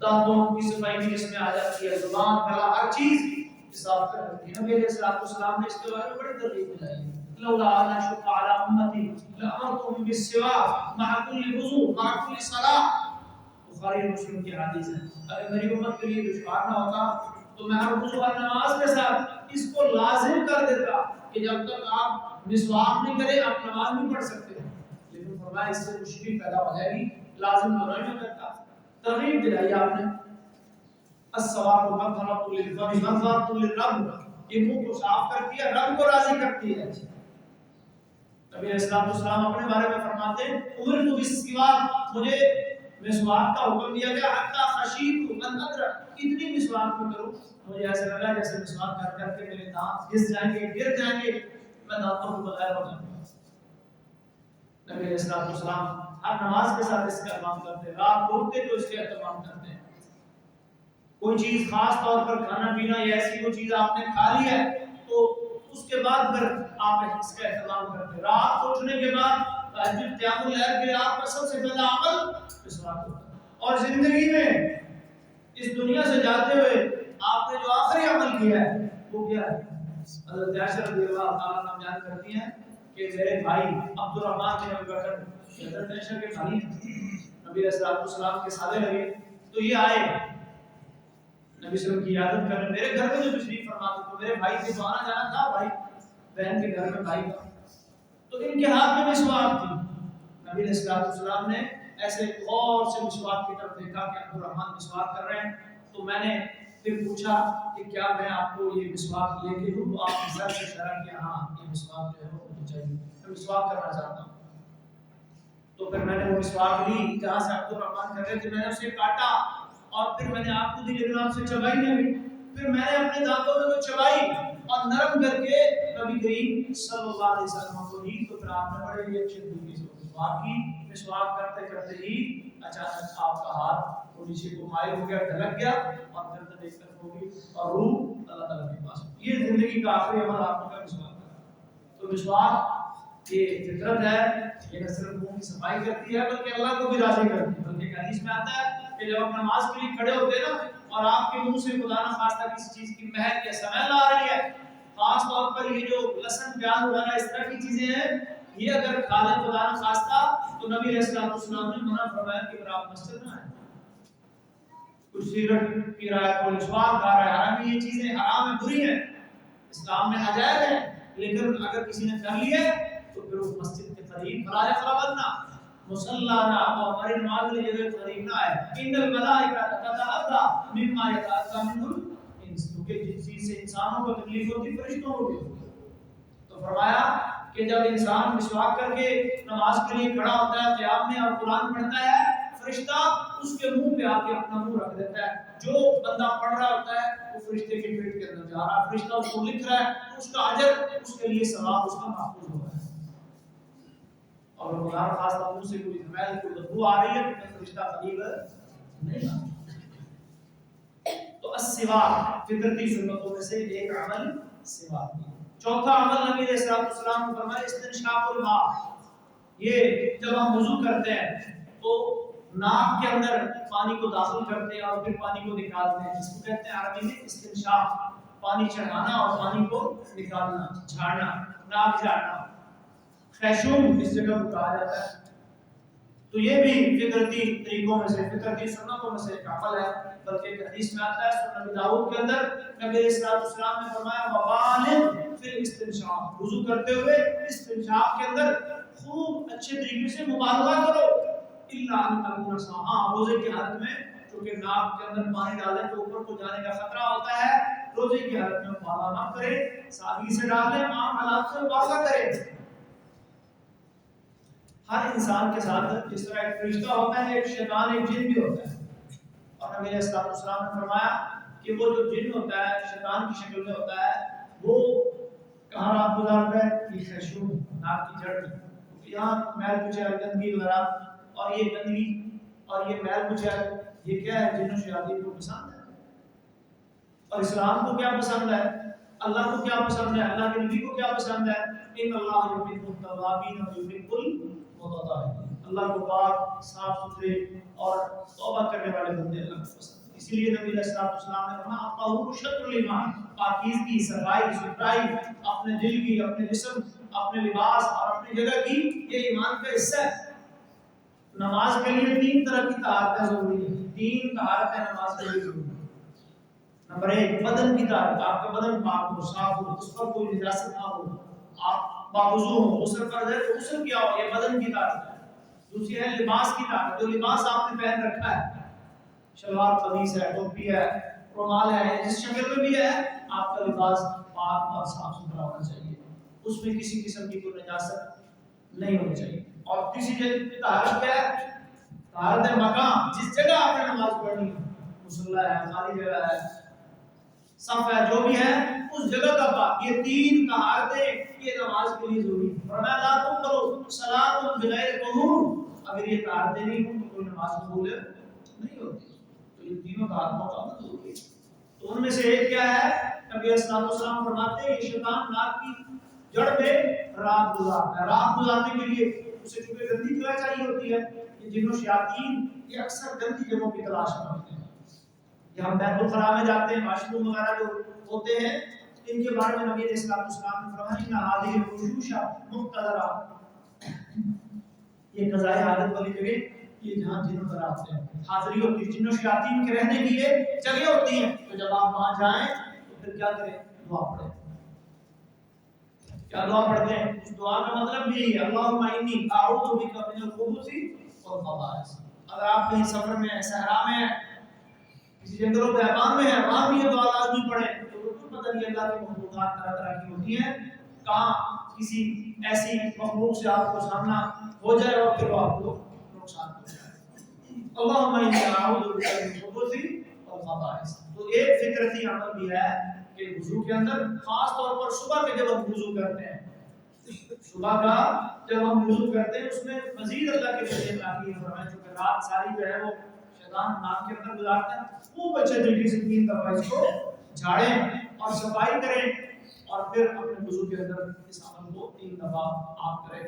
دانتوں کی صفائی بھی اس میں آ جاتی ہے، زبان، گلا، ہر چیز صاف کر رکھتی ہے۔ نبی علیہ السلام نے اس کے بارے میں بڑی ترغیب دلائی ہے، لولا ان اشق علی امتی لامرتهم بالسواک مع كل وضوء مع كل صلاۃ، بخاری مسلم کی حدیث ہے۔ اگر میری امت کے لیے دشوار نہ ہوتا تو میں ہر وضو اور نماز کے ساتھ اس کو لازم کر دیتا کہ جب تک آپ مسواک نہیں کریں آپ نماز نہیں پڑھ سکتے، لیکن فرمایا اس سے مشکل پیدا ہو جائے گی، لازم تو نہیں کرتا۔ ترغیب دلائی آپ نے، السواک مطهرۃ للفم مطهرۃ للرب، یہ منہ کو صاف کرتی ہے، رب کو راضی کرتی ہے۔ نبی علیہ السلام اپنے بارے میں فرماتے ہیں امرت بالسواک، مجھے مسواک کا حکم دیا گیا حتی خشیت ان ادرک، اتنی مسواک میں کروں مجھے ایسا لگا جیسے مسواک کر کر کے میرے دانت گھس جائیں گے، گر جائیں گے، میں دانتوں کو بغیر ہو جاؤں گا۔ نبی علیہ الصلوۃ والسلام ہر نماز کے ساتھ اس کا اہتمام کرتے، رات کو اٹھتے تو اس کا اہتمام کرتے ہیں۔ کوئی چیز خاص طور پر کھانا پینا یا ایسی کوئی چیز آپ نے کھا لی ہے تو اس کے بعد پھر آپ اس کا اہتمام کرتے، رات کو اٹھنے کے بعد تہجد قیام اللیل کے آپ کا سب سے پہلا عمل مسواک ہوتا ہے، اور زندگی میں اس دنیا سے جاتے ہوئے آپ نے جو آخری عمل کیا ہے وہ کیا ہے؟ حضرت عائشہ رضی اللہ تعالیٰ عنہ بیان کرتی ہیں کہ میرے بھائی عبد الرحمن بن ابی بکر حضرت عائشہ کے بھائی نبی علیہ الصلوۃ والسلام کے سالے لگے تو یہ آئے نبی صلی اللہ علیہ وسلم کی عادت کرنے میرے گھر میں جو تشریف فرما تو میرے بھائی سے تو آنا جانا تھا، بھائی بہن کے گھر میں بھائی کا، تو ان کے ہاتھ میں مسواک تھی۔ نبی علیہ الصلوۃ والسلام نے ایسے غور سے مسواک کی طرف دیکھا کہ عبد الرحمن مسواک کر رہے ہیں، تو میں نے پھر پوچھا کہ کیا میں آپ کو یہ مسواک لے کے دوں؟ تو آپ نے سر سے اشارہ کیا ہاں یہ مسواک جو ہے وہ مجھے چاہیے، میں مسواک کرنا چاہتا ہوں۔ تو پھر میں نے وہ مسواک لی جہاں سے عبد الرحمن کر رہے تھے، میں نے اسے کاٹا اور پھر میں نے آپ کو دی لیکن آپ سے چبائی نہیں، پھر میں نے اپنے دانتوں میں وہ چبائی اور نرم کر کے نبی کریم صلی اللہ علیہ وسلم کو دی، تو پھر آپ نے بڑے ہی اچھے طریقے سے مسواک کی۔ مسواک کرتے کرتے ہی اچانک آپ کا ہاتھ وہ نیچے کو مائل ہو گیا، ڈھلک گیا اور گردن ایک طرف ہو گئی اور روح اللہ تعالیٰ کے پاس۔ یہ زندگی کا آخری عمل آپ کا مسواک کا۔ تو مسواک یہ فطرت ہے، یہ نہ صرف منہ کی صفائی کرتی ہے بلکہ اللہ کو بھی راضی کرتی ہے، بلکہ حدیث میں آتا ہے کہ جب آپ نماز کے لیے کھڑے ہوتے ہیں نا اور آپ کے منہ سے خدا نہ خواستہ کسی چیز کی مہک یا سمیل آ رہی ہے، خاص طور پر یہ جو لہسن پیاز وغیرہ اس طرح کی چیزیں ہیں، یہ اگر کھا لیں خدا نہ خواستہ تو نبی علیہ الصلوۃ والسلام نے منع فرمایا کہ اگر آپ مسجد میں آئیں، کچھ سگریٹ پی رہا ہے، کوئی مسواک کھا رہا ہے، حالانکہ یہ چیزیں حرام ہیں، بری ہیں، اسلام میں ناجائز ہے، لیکن اگر کسی نے کر لی ہے تو پھر اس مسجد کے قریب فلا یقربن مصلانا، اور ہماری نماز میں جگہ قریب نہ آئے، ان الملائکہ تتأذى مما يتأذى منه الانس، کیونکہ جس چیز سے انسانوں کو تکلیف ہوتی فرشتوں کو بھی ہوتی۔ تو فرمایا کہ جب انسان مسواک کر کے نماز کے لیے کھڑا ہوتا ہے قیام میں اور قرآن پڑھتا ہے، فرشتہ اس کے منہ پہ آ کے اپنا منہ رکھ دیتا ہے، جو بندہ پڑھ رہا ہوتا ہے وہ فرشتے کے پیٹ کے اندر جا رہا ہے، فرشتہ اس کو لکھ رہا ہے، اس کا اجر اس کے لیے ثواب اس کا محفوظ ہو رہا ہے۔ اور خدا نہ خواستہ منہ سے کوئی سمیل کوئی بدبو آ رہی ہے تو فرشتہ قریب نہیں آتا۔ تو السواک فطرتی سنتوں میں سے ایک عمل سواک ہے۔ چوتھا عمل نبی علیہ الصلوۃ والسلام نے فرمایا استنشاق الماء، یہ جب ہم وضو کرتے ہیں تو ناک کے اندر پانی کو داخل کرتے ہیں اور پھر پانی کو نکالتے ہیں، جس کو کہتے ہیں عربی میں استنشاق، پانی چڑھانا اور پانی کو نکالنا، جھاڑنا، ناک جھاڑنا، خیشوم اس جگہ کو کہا جاتا ہے۔ تو یہ بھی فطرتی طریقوں میں سے، فطرتی سنتوں میں سے ایک عمل ہے، بلکہ ایک حدیث میں آتا ہے سنن ابی داؤد کے اندر نبی علیہ الصلوۃ والسلام نے فرمایا وبالغ فی الاستنشاق، وضو کرتے ہوئے استنشاق کے اندر خوب اچھے طریقے سے مبالغہ کرو، الا ان تکون صائما، روزے کی حالت میں کیونکہ ناک کے اندر پانی ڈالیں تو اوپر کو جانے کا خطرہ ہوتا ہے، روزے کی حالت میں مبالغہ نہ کرے، سادگی سے ڈالیں، عام حالات سے مبالغہ کرے۔ ہر انسان کے ساتھ جس طرح ایک فرشتہ ہوتا ہے، ایک شیطان ایک جن بھی ہوتا ہے، اور نبی علیہ الصلوۃ والسلام نے فرمایا کہ وہ جو جن ہوتا ہے شیطان کی شکل میں ہوتا ہے، وہ کہاں رات گزارتا ہے؟ یہ خیشوم، ناک کی جڑ میں، یہاں میل کچیل گندگی وغیرہ، اور یہ گندگی اور یہ میل کچیل یہ کیا ہے؟ جن و شیاطین کو پسند ہے۔ اور اسلام کو کیا پسند ہے؟ اللہ کو کیا پسند ہے؟ اللہ کے نبی کو کیا پسند ہے؟ ان اللہ یحب التوابین و یحب المتطہرین، اللہ کو پاک صاف ستھرے اور توبہ کرنے والے بندے اللہ کو پسند ہے۔ اسی لیے نبی علیہ الصلوۃ والسلام نے فرمایا الطہور شطر الایمان، پاکیزگی، صفائی ستھرائی اپنے دل کی، اپنے جسم، اپنے لباس اور اپنی جگہ کی، یہ ایمان کا حصہ ہے۔ نماز کے لیے تین طرح کی طہارتیں ضروری ہیں، تین طہارتیں نماز کے لیے ضروری ہیں۔ نمبر ایک بدن کی طہارت، آپ کا بدن پاک ہو، صاف ہو، اس پر کوئی نجاست نہ ہو، آپ باوضو ہو، غسل فرض ہے تو غسل کیا ہو، یہ بدن کی طہارت ہے۔ دوسری ہے لباس کی طہارت، جو لباس آپ نے پہن رکھا ہے، شلوار قمیص ہے، ٹوپی ہے، رومال ہے، جس شکل میں بھی ہے، آپ کا لباس پاک اور صاف ستھرا ہونا چاہیے، اس میں کسی قسم کی کوئی نجاست نہیں ہونی چاہیے۔ اور تیسری طہارت کیا ہے؟ طہارت مکان، جس جگہ آپ نے نماز پڑھنی ہے، مصلی ہے، خالی جگہ ہے، صف ہے، جو بھی ہے، اس جگہ کا پاک، یہ تین طہارتیں یہ نماز کے لیے ضروری ہے۔ فرمایا لا تقبل صلاۃ بغیر طہور، اگر یہ طہارتیں نہیں ہوں تو کوئی نماز قبول نہیں ہوتی۔ تو یہ تینوں طہارتوں کا ہونا ضروری ہے۔ تو ان میں سے ایک کیا ہے؟ نبی علیہ السلام فرماتے ہیں یہ شیطان ناک کی جڑ پہ رات گزارتا ہے۔ رات گزارنے کے لیے اسے چونکہ گندی جگہ چاہیے ہوتی ہے، یہ جن و شیاطین یہ اکثر گندی جگہوں کی تلاش کرتے ہیں۔ جہاں بیت الخلاء میں جاتے ہیں، واش روم وغیرہ جو ہوتے ہیں، ان کے بارے میں نبی علیہ السلام نے فرمایا ان هذه الوشوش مقتدرہ، یہ قضائے حاجت والی جگہ یہ جہاں جن وغیرہ ہیں حاضری ہوتی ہے، جن و شیاطین کے رہنے کی یہ جگہ ہوتی ہیں۔ تو جب آپ وہاں جائیں تو پھر کیا کریں؟ دعا پڑھیں۔ کیا دعا پڑھتے ہیں؟ اس دعا کا مطلب یہی ہے اللہم انی اعوذ بک من الخبث والخبائث۔ اگر آپ کہیں سفر میں ہیں، صحرا میں ہیں، کسی جنگلوں بیابان میں ہیں، وہاں بھی یہ دعا لازمی پڑھیں۔ تو بالکل پتہ نہیں اللہ کی مخلوقات طرح طرح کی ہوتی ہیں، کہاں کسی ایسی مخلوق سے آپ کو سامنا ہو جائے اور پھر وہ آپ کو نقصان پہنچائے۔ اللہم انی اعوذ بک من الخبث والخبائث۔ تو ایک فطرتی عمل بھی ہے کہ وضو کے اندر خاص طور پر صبح کے جب ہم وضو کرتے ہیں، صبح کا جب ہم وضو کرتے ہیں اس میں مزید اللہ کے ذریعے باقی فرمائے چونکہ رات ساری جو ہے وہ شیطان ناک کے اندر گزارتا ہے، خوب اچھے طریقے سے 3 دفعہ اس کو جھاڑیں اور صفائی کریں اور پھر اپنے وضو کے اندر اس عمل کو 3 دفعہ آپ کریں۔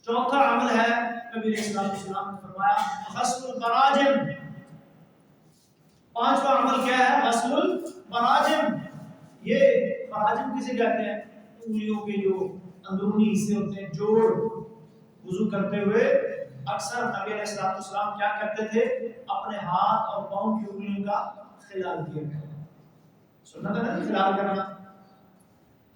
چوتھا عمل ہے نبی علیہ السلام نے فرمایا غسل البراجم۔ پانچواں عمل کیا ہے؟ غسل البراجم۔ یہ براجم کسے کہتے ہیں؟ انگلیوں کے جو اندرونی حصے ہوتے ہیں، جوڑ۔ وضو کرتے ہوئے اکثر نبی علیہ السلام کیا کرتے تھے؟ اپنے ہاتھ اور پاؤں کی انگلیوں کا خلال کیا کرتے تھے۔ سنت ہے نا خلال کرنا،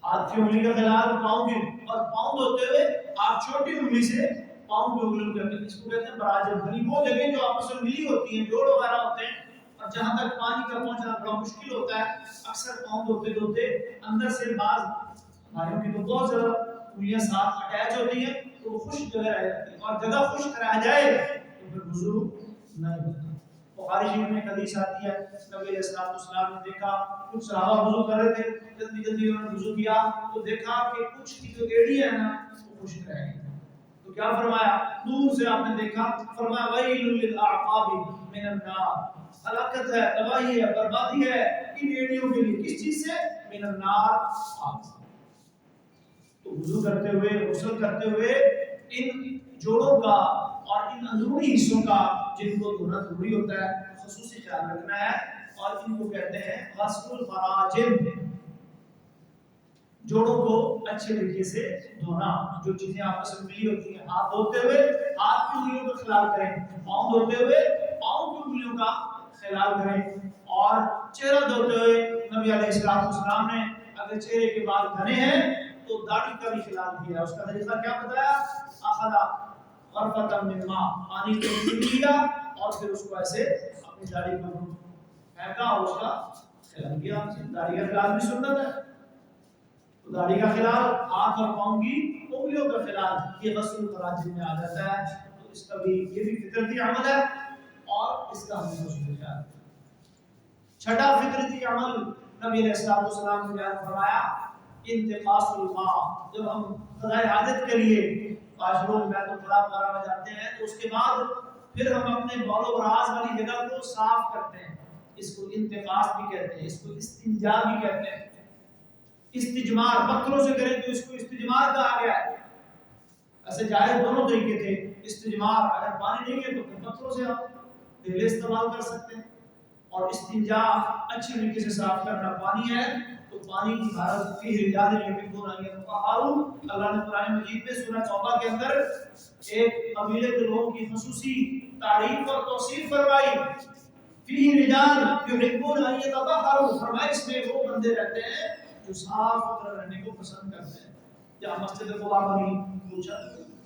ہاتھ کی انگلی کا خلال، پاؤں کی، اور پاؤں دھوتے ہوئے آپ چھوٹی انگلی سے پاؤں کی انگلیوں کرتے ہیں، اس کو کہتے ہیں براجم۔ یعنی وہ جگہ جو آپس میں ملی ہوتی ہیں، جوڑ وغیرہ ہوتے ہیں، اور جہاں تک پانی کا پہنچنا بڑا مشکل ہوتا ہے، اکثر پاؤں دھوتے دھوتے اندر سے بعض بھائیوں کی تو بہت زیادہ انگلیاں ساتھ اٹیچ ہوتی ہیں تو وہ خشک جگہ رہ جاتی ہے، اور جگہ خشک رہ جائے تو پھر وضو نہیں ہوتا۔ بخاری شریف میں حدیث آتی ہے نبی علیہ السلام نے دیکھا کچھ صحابہ وضو کر رہے تھے، جلدی جلدی انہوں نے وضو کیا تو دیکھا کہ کچھ کی جو ایڑی ہے نا وہ خشک رہ گئی۔ تو کیا فرمایا؟ دور سے آپ نے دیکھا، فرمایا ویل للاعقاب من النار، ہلاکت ہے، تباہی ہے، بربادی ہے ان ایڑیوں کے لیے، کس چیز سے؟ من النار، آگ سے۔ تو وضو کرتے ہوئے، غسل کرتے ہوئے ان جوڑوں کا اور ان اندرونی حصوں کا جن کو دھونا ضروری ہوتا ہے خصوصی خیال رکھنا ہے، اور ان کو کہتے ہیں غسل البراجم، جوڑوں کو اچھے طریقے سے دھونا۔ جو چیزیں آپس میں ملی ہوتی ہیں، ہاتھ دھوتے ہوئے ہاتھ کی انگلیوں کا خلال کریں، پاؤں دھوتے ہوئے پاؤں کی انگلیوں کا خلال کریں، اور چہرہ دھوتے ہوئے نبی علیہ السلام نے اگر چہرے کے بال گھنے ہیں تو داڑھی کا بھی خلال کیا۔ اس کا طریقہ کیا بتایا؟ اخذا غرفۃ من ماء، پانی کو لیا اور پھر اس کو ایسے اپنی داڑھی پر پھینکا اور اس کا خلال کیا۔ داڑھی کا خلال بھی سنت ہے، تو داڑھی کا خلال، ہاتھ اور پاؤں کی انگلیوں کا خلال، یہ غسل البراجم میں آ جاتا ہے۔ تو اس کا بھی یہ بھی فطرتی عمل ہے اور اس کا ہمیں حصول ہے۔ چھٹا فطرتی عمل نبی علیہ السلام نے بیان فرمایا انتقاص الماء۔ جب ہم قضاء حاجت کے لیے واش روم بیت الخلاء وغیرہ میں جاتے ہیں تو اس کے بعد پھر ہم اپنے بول و براز والی جگہ کو صاف کرتے ہیں، اس کو انتقاص بھی کہتے ہیں، اس کو استنجا بھی کہتے ہیں۔ استجمار پتھروں سے کریں تو اس کو استجمار کہا گیا ہے۔ ایسے جائز دونوں طریقے تھے، استجمار اگر پانی نہیں ہے تو پھر پتھروں سے آپ ڈھیلے استعمال کر سکتے ہیں، اور استنجا اچھی طریقے سے صاف کرنا، پانی ہے تو پانی کی بھارت کی رجال یقین آئی ہے۔ اللہ نے قرآن مجید میں سورہ توبہ کے اندر ایک قبیلے کے لوگوں کی خصوصی تعریف اور توصیف فرمائی، فی رجال یحبون ان یتطہروا، فرمایا اس میں وہ بندے رہتے ہیں جو صاف ستھرا رہنے کو پسند کرتے ہیں۔ یا مسجد قباء والی پوچھا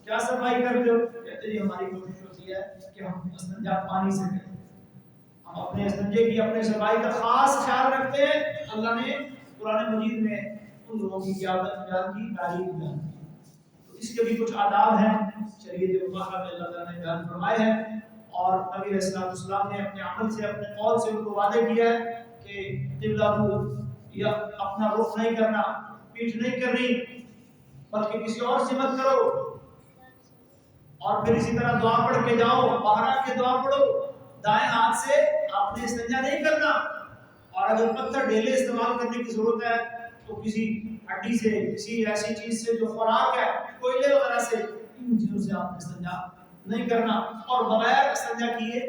کیا صفائی کرتے ہو؟ کہتے ہیں ہماری کوشش ہوتی ہے کہ ہم استنجا پانی سے کریں، ہم اپنے استنجے کی، اپنے صفائی کا خاص خیال رکھتے ہیں۔ اللہ نے قرآن مجید میں ان لوگوں کی قیادت بیان کی، تعریف بیان کی۔ تو اس کے بھی کچھ آداب ہیں شریعت مطہرہ میں اللہ تعالیٰ نے بیان فرمائے ہیں، اور نبی علیہ الصلوۃ والسلام نے اپنے عمل سے اپنے قول سے ان کو وعدہ کیا ہے کہ قبلہ رو یا اپنا رخ نہیں کرنا، پیٹھ نہیں کرنی، بلکہ کسی اور سے مت کرو، اور پھر اسی طرح دعا پڑھ کے جاؤ، باہر آ کے دعا پڑھو، دائیں ہاتھ سے آپ نے استنجا نہیں کرنا، اور اگر پتھر ڈھیلے استعمال کرنے کی ضرورت ہے تو کسی ہڈی سے، کسی ایسی چیز سے جو خوراک ہے، کوئلے وغیرہ سے، ان چیزوں سے آپ نے استنجا نہیں کرنا، اور بغیر استنجا کیے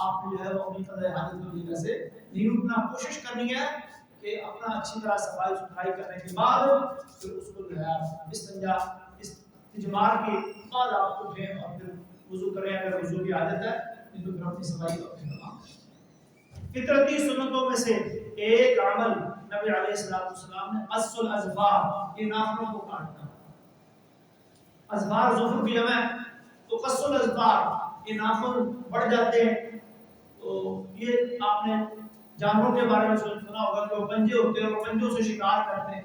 آپ نے جو ہے وہ اپنی قضاء حاجت کی وجہ سے نہیں اٹھنا۔ کوشش کرنی ہے کہ اپنا اچھی طرح صفائی ستھرائی کرنے کے بعد پھر اس کو جو ہے استنجا استجمار کے بعد آپ اٹھیں اور پھر وضو کریں اگر وضو کی عادت ہے، نہیں تو پھر اپنی صفائی کو اپنے تمام کریں۔ فطرتی سنتوں میں سے ایک عمل نبی علیہ الصلوۃ والسلام نے قص الاظفار، یہ ناخنوں کو کاٹنا، اظفار ظفر کی جمع ہے، تو قص الاظفار یہ ناخن بڑھ جاتے ہیں، تو یہ آپ نے جانوروں کے بارے میں سنا ہوگا کہ وہ پنجے ہوتے ہیں اور پنجوں سے شکار کرتے ہیں،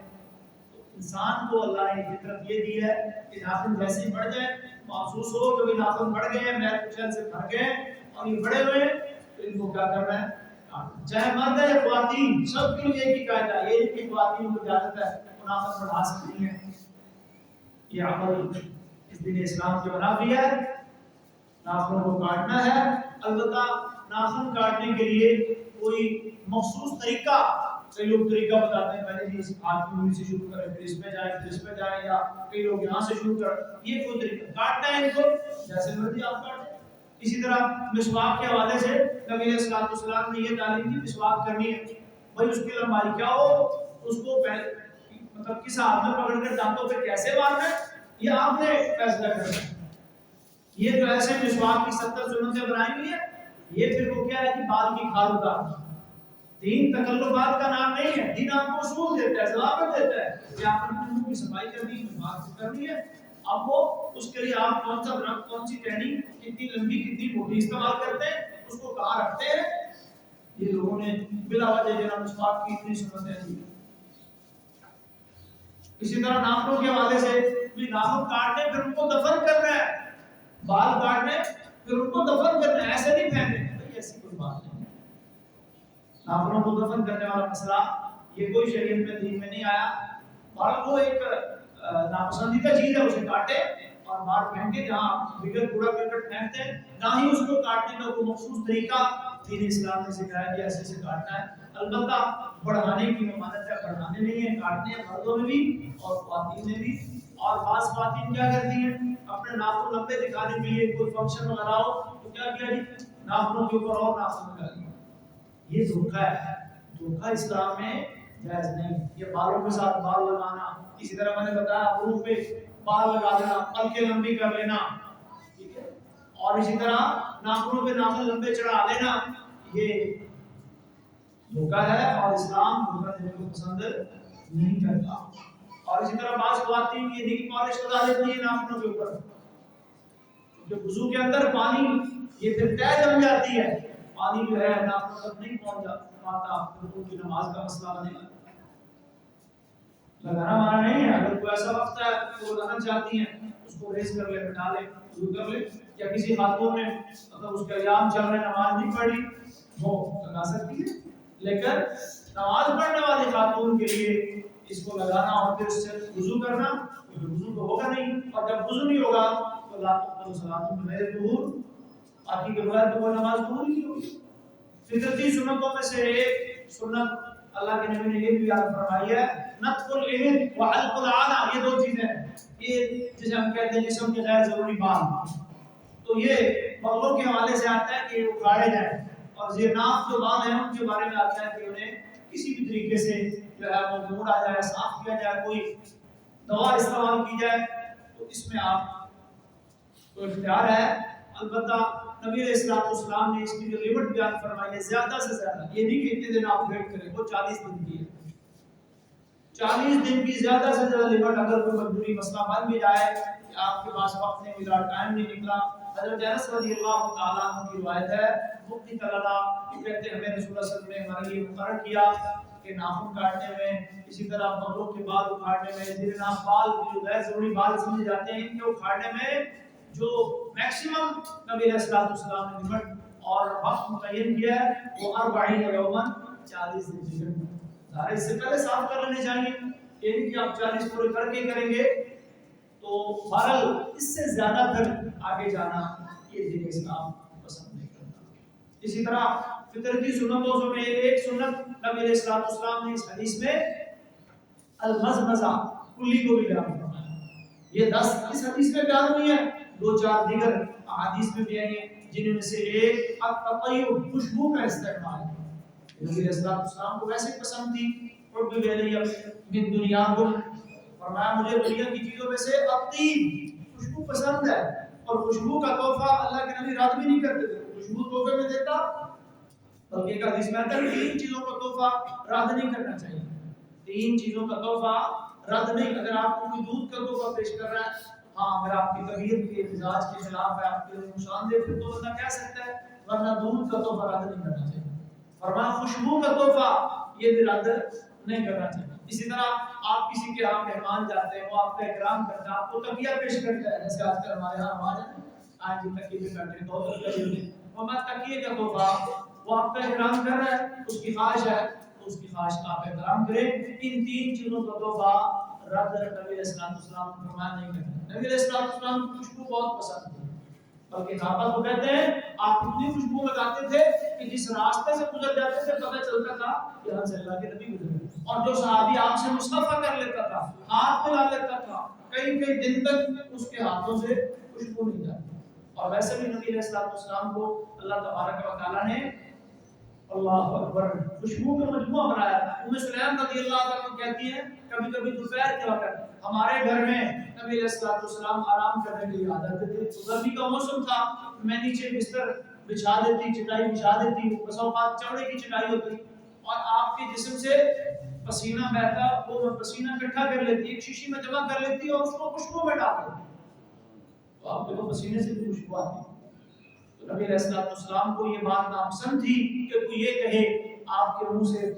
تو انسان کو اللہ نے فطرت یہ دی ہے کہ ناخن جیسے ہی بڑھ جائے، محسوس ہو کہ ناخن بڑھ گئے ہیں، میل کچل سے بھر گئے اور یہ بڑے ہوئے ہیں، تو ان کو کیا کرنا ہے، چاہے مرد ہے یا خواتین، سب کے لیے ایک ہی قاعدہ ہے، یہ کہ خواتین کو اجازت ہے وہ ناخن بڑھا سکتی ہیں، یہ عمل اس دین اسلام کے منافی ہے، ناخنوں کو کاٹنا ہے۔ البتہ ناخن کاٹنے کے لیے کوئی مخصوص طریقہ، کئی لوگ طریقہ بتاتے ہیں، پہلے جی ہاتھ کی انگلی سے شروع کریں، پھر اس پہ جائیں، پھر اس پہ جائیں، یا کئی لوگ یہاں سے شروع کریں، یہ کوئی طریقہ، کاٹنا ہے ان کو جیسے مرضی آپ کاٹیں۔ اسی طرح مسواک کے حوالے سے نبی علیہ الصلوۃ والسلام نے یہ تعلیم دی، مسواک کرنی ہے، بھائی اس کی لمبائی کیا ہو، اس کو مطلب کس ہاتھ میں پکڑ کر دانتوں پہ کیسے مارنا ہے، یہ آپ نے فیصلہ کرنا ہے۔ یہ جو ایسے مسواک کی 70 سنتیں بنائی ہوئی ہیں، یہ پھر وہ کیا ہے کہ بال کی کھال اتارنا، دین تکلفات کا نام نہیں ہے، دین آپ کو اصول دیتا ہے، ضوابط دیتا ہے کہ آپ نے منہ کی صفائی کرنی ہے، مسواک کرنی ہے، اب وہ اس کے لیے آپ کون سا برق، کون سی ٹہنی، کتنی لمبی کتنی موٹی استعمال کرتے ہیں، اس کو کہاں رکھتے ہیں، یہ لوگوں نے بلا وجہ جناب مسواک کی اتنی سنتیں دی۔ اسی طرح ناخنوں کے حوالے سے بھی ناخن کاٹنے پھر ان کو دفن کرنا ہے، بال کاٹنے پھر ان کو دفن کرنا ہے، ایسے نہیں پھینکنے، بھائی ایسی کوئی بات نہیں ہے۔ ناخنوں کو دفن کرنے والا مسئلہ یہ کوئی شریعت میں دین میں نہیں آیا، بال کو ایک ناپسندیدہ چیز ہے، اسے کاٹے اور باہر پھینکے جہاں بغیر کوڑا کرکٹ پھینکتے ہیں، نہ ہی اس کو کاٹنے کا کوئی مخصوص طریقہ دین اسلام نے سکھایا کہ ایسے سے کاٹنا ہے۔ البتہ بڑھانے کی ممانعت ہے، بڑھانے نہیں ہے، کاٹنے ہیں مردوں میں بھی اور خواتین میں بھی، اور بعض خواتین کیا کرتی ہیں اپنے ناخن لمبے دکھانے کے لیے کوئی فنکشن وغیرہ ہو تو کیا کیا جی ناخنوں کے اوپر اور ناخن لگا دیا، یہ دھوکہ ہے، دھوکہ اسلام میں جائز نہیں۔ یہ بالوں کے ساتھ بال لگانا، اسی طرح میں نے بتایا عروق پہ بال لگا دینا، پلکیں لمبی کر لینا، ٹھیک ہے، اور اسی طرح ناخنوں پہ ناخن لمبے چڑھا لینا، یہ دھوکہ ہے اور اسلام دھوکہ دینے کو پسند نہیں کرتا۔ اور اسی طرح بعض خواتین یہ نیل پالش لگا دیتی ہیں ناخنوں کے اوپر، کیونکہ وضو کے اندر پانی یہ پھر طے جم جاتی ہے، پانی جو ہے ناخنوں تک نہیں پہنچ پاتا، پھر ان کی نماز کا مسئلہ بنے گا۔ لگانا مانا نہیں ہے، اگر کوئی ایسا وقت ہے تو لگانا چاہتی ہیں اس کو ریز کر لے، مٹا لے، وضو کر لے، یا کسی خاتون نے مطلب اس کے ایام چل رہے نماز نہیں پڑھی وہ لگا سکتی ہے، لیکن نماز پڑھنے والی خاتون کے لیے اس کو لگانا اور پھر اس سے وضو کرنا، وضو تو ہوگا نہیں، اور جب وضو نہیں ہوگا تو لا تقبل صلاۃ بغیر طہور، باقی کے بغیر تو کوئی نماز قبول نہیں ہوگی۔ فطرتی سنتوں میں سے ایک سنت اللہ کے نبی نے یہ بھی یاد فرمائی ہے، نتف الابط وحلق العانہ، یہ دو چیزیں ہیں، یہ جسے ہم کہتے ہیں جسم کے غیر ضروری بال، تو یہ بغلوں کے حوالے سے آتا ہے کہ وہ اکھاڑے جائیں، اور زیر ناف جو بال ہیں ان کے بارے میں آتا ہے کہ انہیں کسی بھی طریقے سے جو ہے وہ موڑا جائے، صاف کیا جائے، کوئی دوا استعمال کی جائے، تو اس میں آپ کو اختیار ہے۔ البتہ نبی علیہ الصلوۃ والسلام نے اس کی جو لمٹ بیان فرمائی ہے زیادہ سے زیادہ، یہ نہیں کہ اتنے دن آپ ویٹ کریں، وہ 40 دن کی ہے، 40 دن کی زیادہ سے زیادہ لمٹ، اگر کوئی مجبوری مسئلہ بن بھی جائے کہ آپ کے پاس وقت نہیں ملا، ٹائم نہیں نکلا، حضرت انس رضی اللہ تعالیٰ عنہ کی روایت ہے، مفتی طلحہ وہ کہتے ہیں ہمیں رسول اللہ صلی اللہ علیہ وسلم نے ہمارے لیے مقرر کیا کہ ناخن کاٹنے میں، اسی طرح بغلوں کے بال اکھاڑنے میں، زیر ناف بال جو غیر ضروری بال سمجھے جاتے ہیں ان کے اکھاڑنے میں جو میکسیمم نبی علیہ السلام نے لمٹ اور وقت متعین کیا ہے وہ 40 یومن 40 دن۔ ظاہر اس سے پہلے صاف کر لینے چاہیے، یہ نہیں کہ آپ 40 پورے کر کے کریں گے تو بہرحال اس سے زیادہ تر آگے جانا یہ دین اسلام پسند نہیں کرتا۔ اسی طرح فطرتی سنتوں میں ایک سنت نبی علیہ السلام نے اس حدیث میں المزمزہ کلی کو بھی بیان فرمایا۔ یہ 10 اس حدیث میں بیان ہوئی ہے، 2-4 دیگر احادیث میں بھی آئی ہیں جن میں سے ایک التطیب خوشبو کا استعمال ہے۔ نبی علیہ السلام کو ویسے پسند تھی اور بھی من دنیا کو فرمایا مجھے دنیا کی چیزوں میں سے الطیب خوشبو پسند ہے، اور خوشبو کا تحفہ اللہ کے نبی رد بھی نہیں کرتے تھے، خوشبو تحفے میں دیتا بلکہ ایک حدیث میں آتا ہے 3 چیزوں کا تحفہ رد نہیں کرنا چاہیے۔ 3 چیزوں کا تحفہ رد نہیں، اگر آپ کو کوئی دودھ کا تحفہ پیش کر رہا ہے، ہاں اگر آپ کی طبیعت کے مزاج کے خلاف ہے، آپ کے لیے نقصان دہ پھر تو بندہ کہہ سکتا ہے، ورنہ دودھ کا تحفہ رد نہیں کرنا چاہیے۔ فرمایا خوشبو کا تحفہ یہ بھی رد نہیں کرنا چاہیے۔ اسی طرح آپ کسی کے ہاں مہمان جاتے ہیں، وہ آپ کا اکرام کرتا ہے، آپ کو تکیہ پیش کرتا ہے، جیسے آج کل ہمارے ہاں رواج ہے آج جی تکیے پہ کرتے ہیں تو تکیہ دیتے ہیں، فرمایا تکیے کا تحفہ وہ آپ کا اکرام کر رہا ہے، اس کی خواہش ہے تو اس کی خواہش کا آپ احترام کریں۔ ان 3 چیزوں کا تحفہ رد نبی علیہ السلام نے فرمایا نہیں کرنا۔ نبی علیہ السلام کو خوشبو بہت پسند تھی، بلکہ صحابہ کو کہتے ہیں آپ اتنی خوشبو لگاتے تھے کہ جس راستے سے گزر جاتے تھے پتہ چلتا تھا کہ یہاں سے اللہ کے نبی گزر گئے، اور جو صحابی آپ سے مصافحہ کر لیتا تھا، ہاتھ ملا لیتا تھا، کئی دن تک اس کے ہاتھوں سے خوشبو نہیں جاتی۔ اور ویسے بھی نبی علیہ السلام کو اللہ تبارک و تعالیٰ نے اللہ اکبر خوشبو کا مجموعہ بنایا تھا۔ ام سلیم رضی اللہ عنہ کہتی ہیں کبھی کبھی دوپہر کے وقت ہمارے گھر میں نبی علیہ السلام آرام کرنے کے لیے آ جاتے تھے، گرمی کا موسم تھا، میں نیچے بستر بچھا دیتی، چٹائی بچھا دیتی، بس اوقات چوڑے کی چٹائی ہوتی اور آپ کے جسم سے پسینہ بہتا، وہ پسینہ اکٹھا کر لیتی، ایک شیشی میں جمع کر لیتی اور اس کو خوشبو میں ڈال دیتی، تو آپ کے پسینے سے بھی خوشبو آتی۔ تو نبی علیہ السلام کو یہ بات ناپسند تھی کہ کوئی یہ کہے آپ کے منہ سے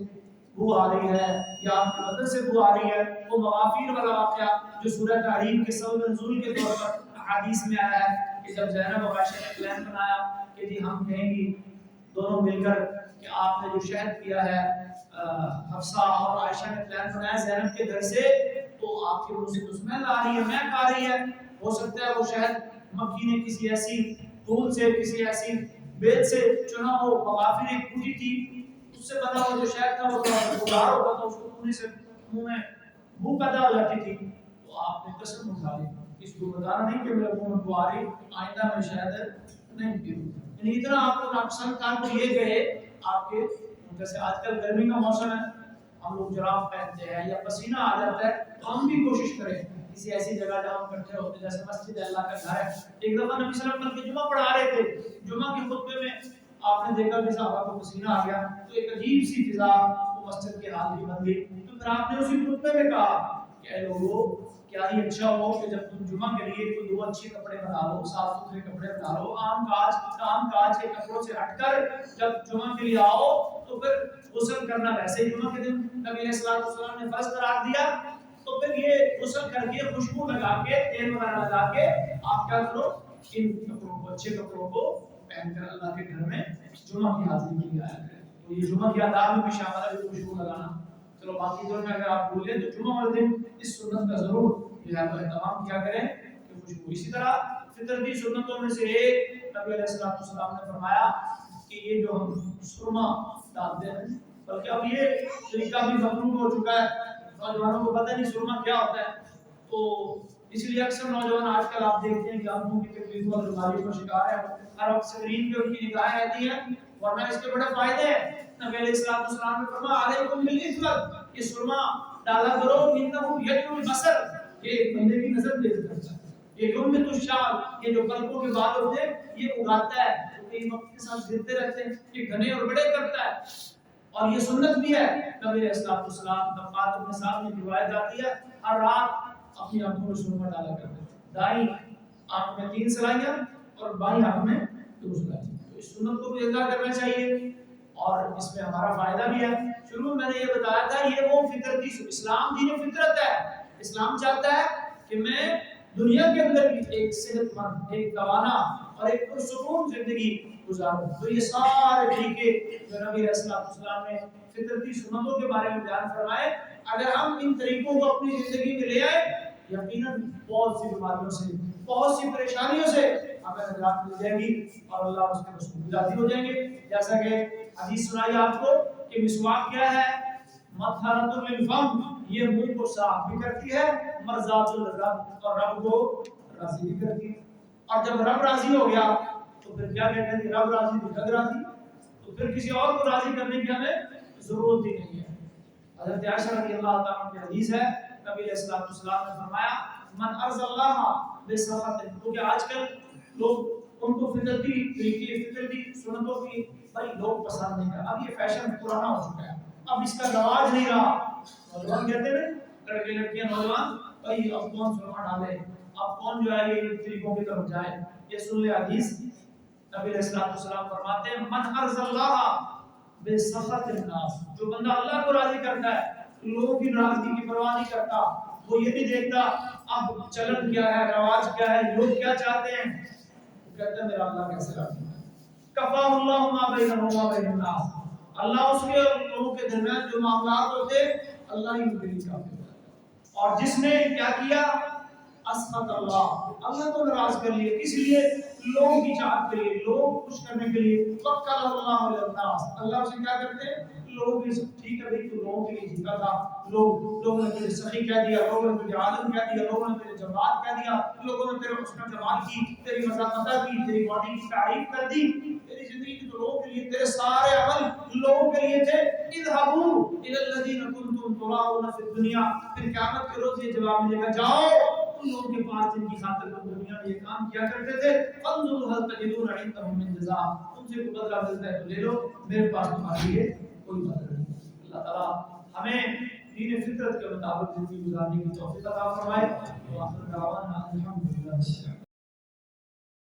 بو آ رہی ہے یا آپ کے بدن سے بو آ رہی ہے۔ وہ موافیر والا واقعہ جو سورہ تحریم کے سبب نزول کے طور پر حدیث میں آیا ہے کہ جب زینب اور عائشہ نے پلان بنایا کہ جی ہم کہیں گی دونوں مل کر کہ آپ نے جو شہد پیا ہے، حفصہ اور عائشہ نے پلان بنایا زینب کے گھر سے، تو آپ کے منہ سے تو اسمیل آ رہی ہے، مہک آ رہی ہے، ہو سکتا ہے وہ شہد مکھی نے کسی ایسی پھول سے کسی ایسی بیل سے چنا ہو، مغافر ایک بوٹی تھی اس سے بنا ہوا جو شہد تھا وہ گلار ہوتا تھا، اس کو پونے سے منہ میں بو پیدا ہو جاتی تھی، تو آپ نے قسم اٹھا لی اس کو بتانا نہیں کہ میرے منہ میں بو آ رہی، آئندہ میں شاید نہیں پیوں۔ یعنی اتنا آپ کو ناپسند تھا تو یہ کہے آپ کے، جیسے آج کل گرمی کا موسم ہے ہم لوگ جراب پہنتے ہیں یا پسینہ آ جاتا ہے تو ہم بھی کوشش کریں کسی ایسی جگہ جہاں ہم اکٹھے ہوتے ہیں، جیسے مسجد اللہ کا گھر ہے۔ ایک دفعہ نبی صلی اللہ علیہ وسلم جمعہ پڑھا رہے تھے، جمعہ کے خطبے میں آپ نے دیکھا کہ صحابہ کو پسینہ آ گیا تو ایک عجیب سی فضا وہ مسجد کے حال کی بن گئی، تو پھر آپ نے اسی خطبے میں کہا کہ اے لوگوں کیا ہی اچھا ہو کہ جب تم جمعہ کے لیے کوئی 2 اچھے کپڑے بنا لو، صاف ستھرے کپڑے بنا لو، عام کاج کے کپڑوں سے ہٹ کر جب جمعہ کے لیے آؤ تو پھر غسل کرنا ویسے ہی جمعہ کے دن نبی علیہ السلام نے فرض قرار دیا، تو پھر یہ غسل کر کے خوشبو لگا کے تیل وغیرہ لگا کے آپ کیا کرو ان کپڑوں کو، اچھے کپڑوں کو پہن کر اللہ کے گھر میں جمعہ کی حاضری کے لیے آیا کریں۔ تو یہ جمعہ کی آداب میں بھی شامل ہے خوشبو لگانا۔ چلو باقی دور میں اگر آپ بھولیں تو جمعہ والے دن اس سنت کا ضرور جو ہے وہ اہتمام کیا کریں کہ خوشبو۔ اسی طرح فطرتی سنتوں میں سے ایک نبی علیہ السلام نے فرمایا کہ یہ جو ہم سرما ڈالتے ہیں، بلکہ اب یہ طریقہ بھی مطلوب ہو چکا ہے، نوجوانوں کو پتہ نہیں سرما کیا ہوتا ہے، تو اس لیے اکثر نوجوان آج کل آپ دیکھتے ہیں کہ آنکھوں کی تکلیف اور بیماریوں کا شکار ہے، ہر وقت اسکرین پہ ان کی نگاہیں رہتی ہیں، ورنہ اس کے بڑے فائدے ہیں۔ نبی علیہ السلام نے فرمایا علیکم بالعفت، یہ سرما ڈالا کرو، انہو یجلو البصر، یہ بندے کی نظر تیز کرتا ہے، یہ یمت الشعر، یہ جو پلکوں کے بال ہوتے ہیں یہ اگاتا ہے، کئی وقت کے ساتھ گرتے رہتے ہیں، یہ گھنے اور بڑے کرتا ہے، اور یہ سنت بھی ہے۔ نبی علیہ السلام طبقات ابن سعد میں روایت آتی ہے ہر رات اپنی آنکھوں میں سرما ڈالا کرتے تھے، دائیں آنکھ میں 3 سلائیاں اور بائیں آنکھ میں 2 سلائیاں، تو اس سنت کو بھی ادا کرنا چاہیے اور اس میں ہمارا فائدہ بھی ہے۔ شروع میں نے یہ بتایا تھا یہ وہ فطرتی اسلام دین فطرت ہے. اسلام چاہتا ہے کہ میں دنیا کے اندر بھی ایک صحت مند، ایک توانا اور ایک پرسکون زندگی گزاروں. تو یہ سارے طریقے جو نبی علیہ السلام نے فطرتی سنتوں کے بارے میں بیان فرمائے، اگر ہم ان طریقوں کو اپنی زندگی میں لے آئے یقیناً بہت سی بیماریوں سے، بہت سی پریشانیوں سے ہمیں نجات مل جائے گی اور اللہ اس کے رسول بھی راضی ہو جائیں گے. جیسا کہ حدیث سنائی آپ کو کہ مسواک کیا ہے؟ مطہرۃ للفم، یہ منہ کو صاف بھی کرتی ہے، مرضات للرب، اور رب کو راضی بھی کرتی ہے. اور جب رب راضی ہو گیا تو پھر کیا کہتے ہیں کہ رب راضی تو جگ راضی، تو پھر کسی اور کو راضی کرنے کی ہمیں ضرورت ہی نہیں ہے. حضرت عائشہ رضی اللہ تعالیٰ عنہ کی حدیث ہے، نبی علیہ السلام نے فرمایا من ارض اللہ بسخط، کیونکہ آج کل لوگ ان کو فطرتی طریقے، فطرتی سنتوں کی بھائی لوگ پسند نہیں کرتے. اب یہ فیشن پرانا ہو چکا ہے، اب اس کا رواج نہیں رہا. نوجوان کہتے ہیں لڑکے لڑکیاں نوجوان بھائی اب کون سلما ڈالے، اب کون جو ہے یہ طریقوں کی طرف جائے. یہ سن لے حدیث، نبی علیہ السلام فرماتے ہیں من ارض اللہ بسخط الناس، جو بندہ اللہ کو راضی کرتا ہے، لوگوں کی ناراضگی کی پرواہ نہیں کرتا، وہ یہ نہیں دیکھتا اب چلن کیا ہے، رواج کیا ہے، لوگ کیا چاہتے ہیں، وہ کہتا ہے میرا اللہ کیسے راضی ہے. کفا اللہ ما بینہ و بین الناس، اللہ اس کے اور لوگوں کے درمیان جو معاملات ہوتے اللہ ہی ان کے لیے کافی ہوتا ہے. اور جس نے کیا کیا اسخط اللہ کو ناراض کر لیا، کس لیے؟ لوگوں کی چاہت کے لیے، لوگ خوش کرنے کے لیے. وکل اللہ للناس، اللہ اسے کیا کرتے ہیں لوگوں کی، ٹھیک ہے بھائی تو لوگوں کے لیے جیتا تھا، لوگوں نے تجھے سخی کہہ دیا، لوگوں نے تجھے عالم کہہ دیا، لوگوں نے تجھے جماعت کہہ دیا، لوگوں نے تیرے حسن جمال کی، تیری مزاحمت کی، تیری باڈی کی تعریف کر دی. تیری زندگی کی تو لوگوں کے لیے، تیرے سارے عمل لوگوں کے لیے تھے. اذهبوا الى الذين كنتم تراؤون في الدنيا، پھر قیامت کے روز یہ جواب ملے گا جاؤ ان لوگوں کے پاس جن کی خاطر تم دنیا میں یہ کام کیا کرتے تھے، فانظروا هل تجدون عندهم من جزاء، ان سے کوئی بدلہ ملتا ہے تو لے لو، میرے پاس تمہارے لیے کوئی بدلہ نہیں. اللہ تعالیٰ ہمیں دین فطرت کے مطابق زندگی گزارنے کی توفیق عطا فرمائے. وآخر دعوانا الحمدللہ.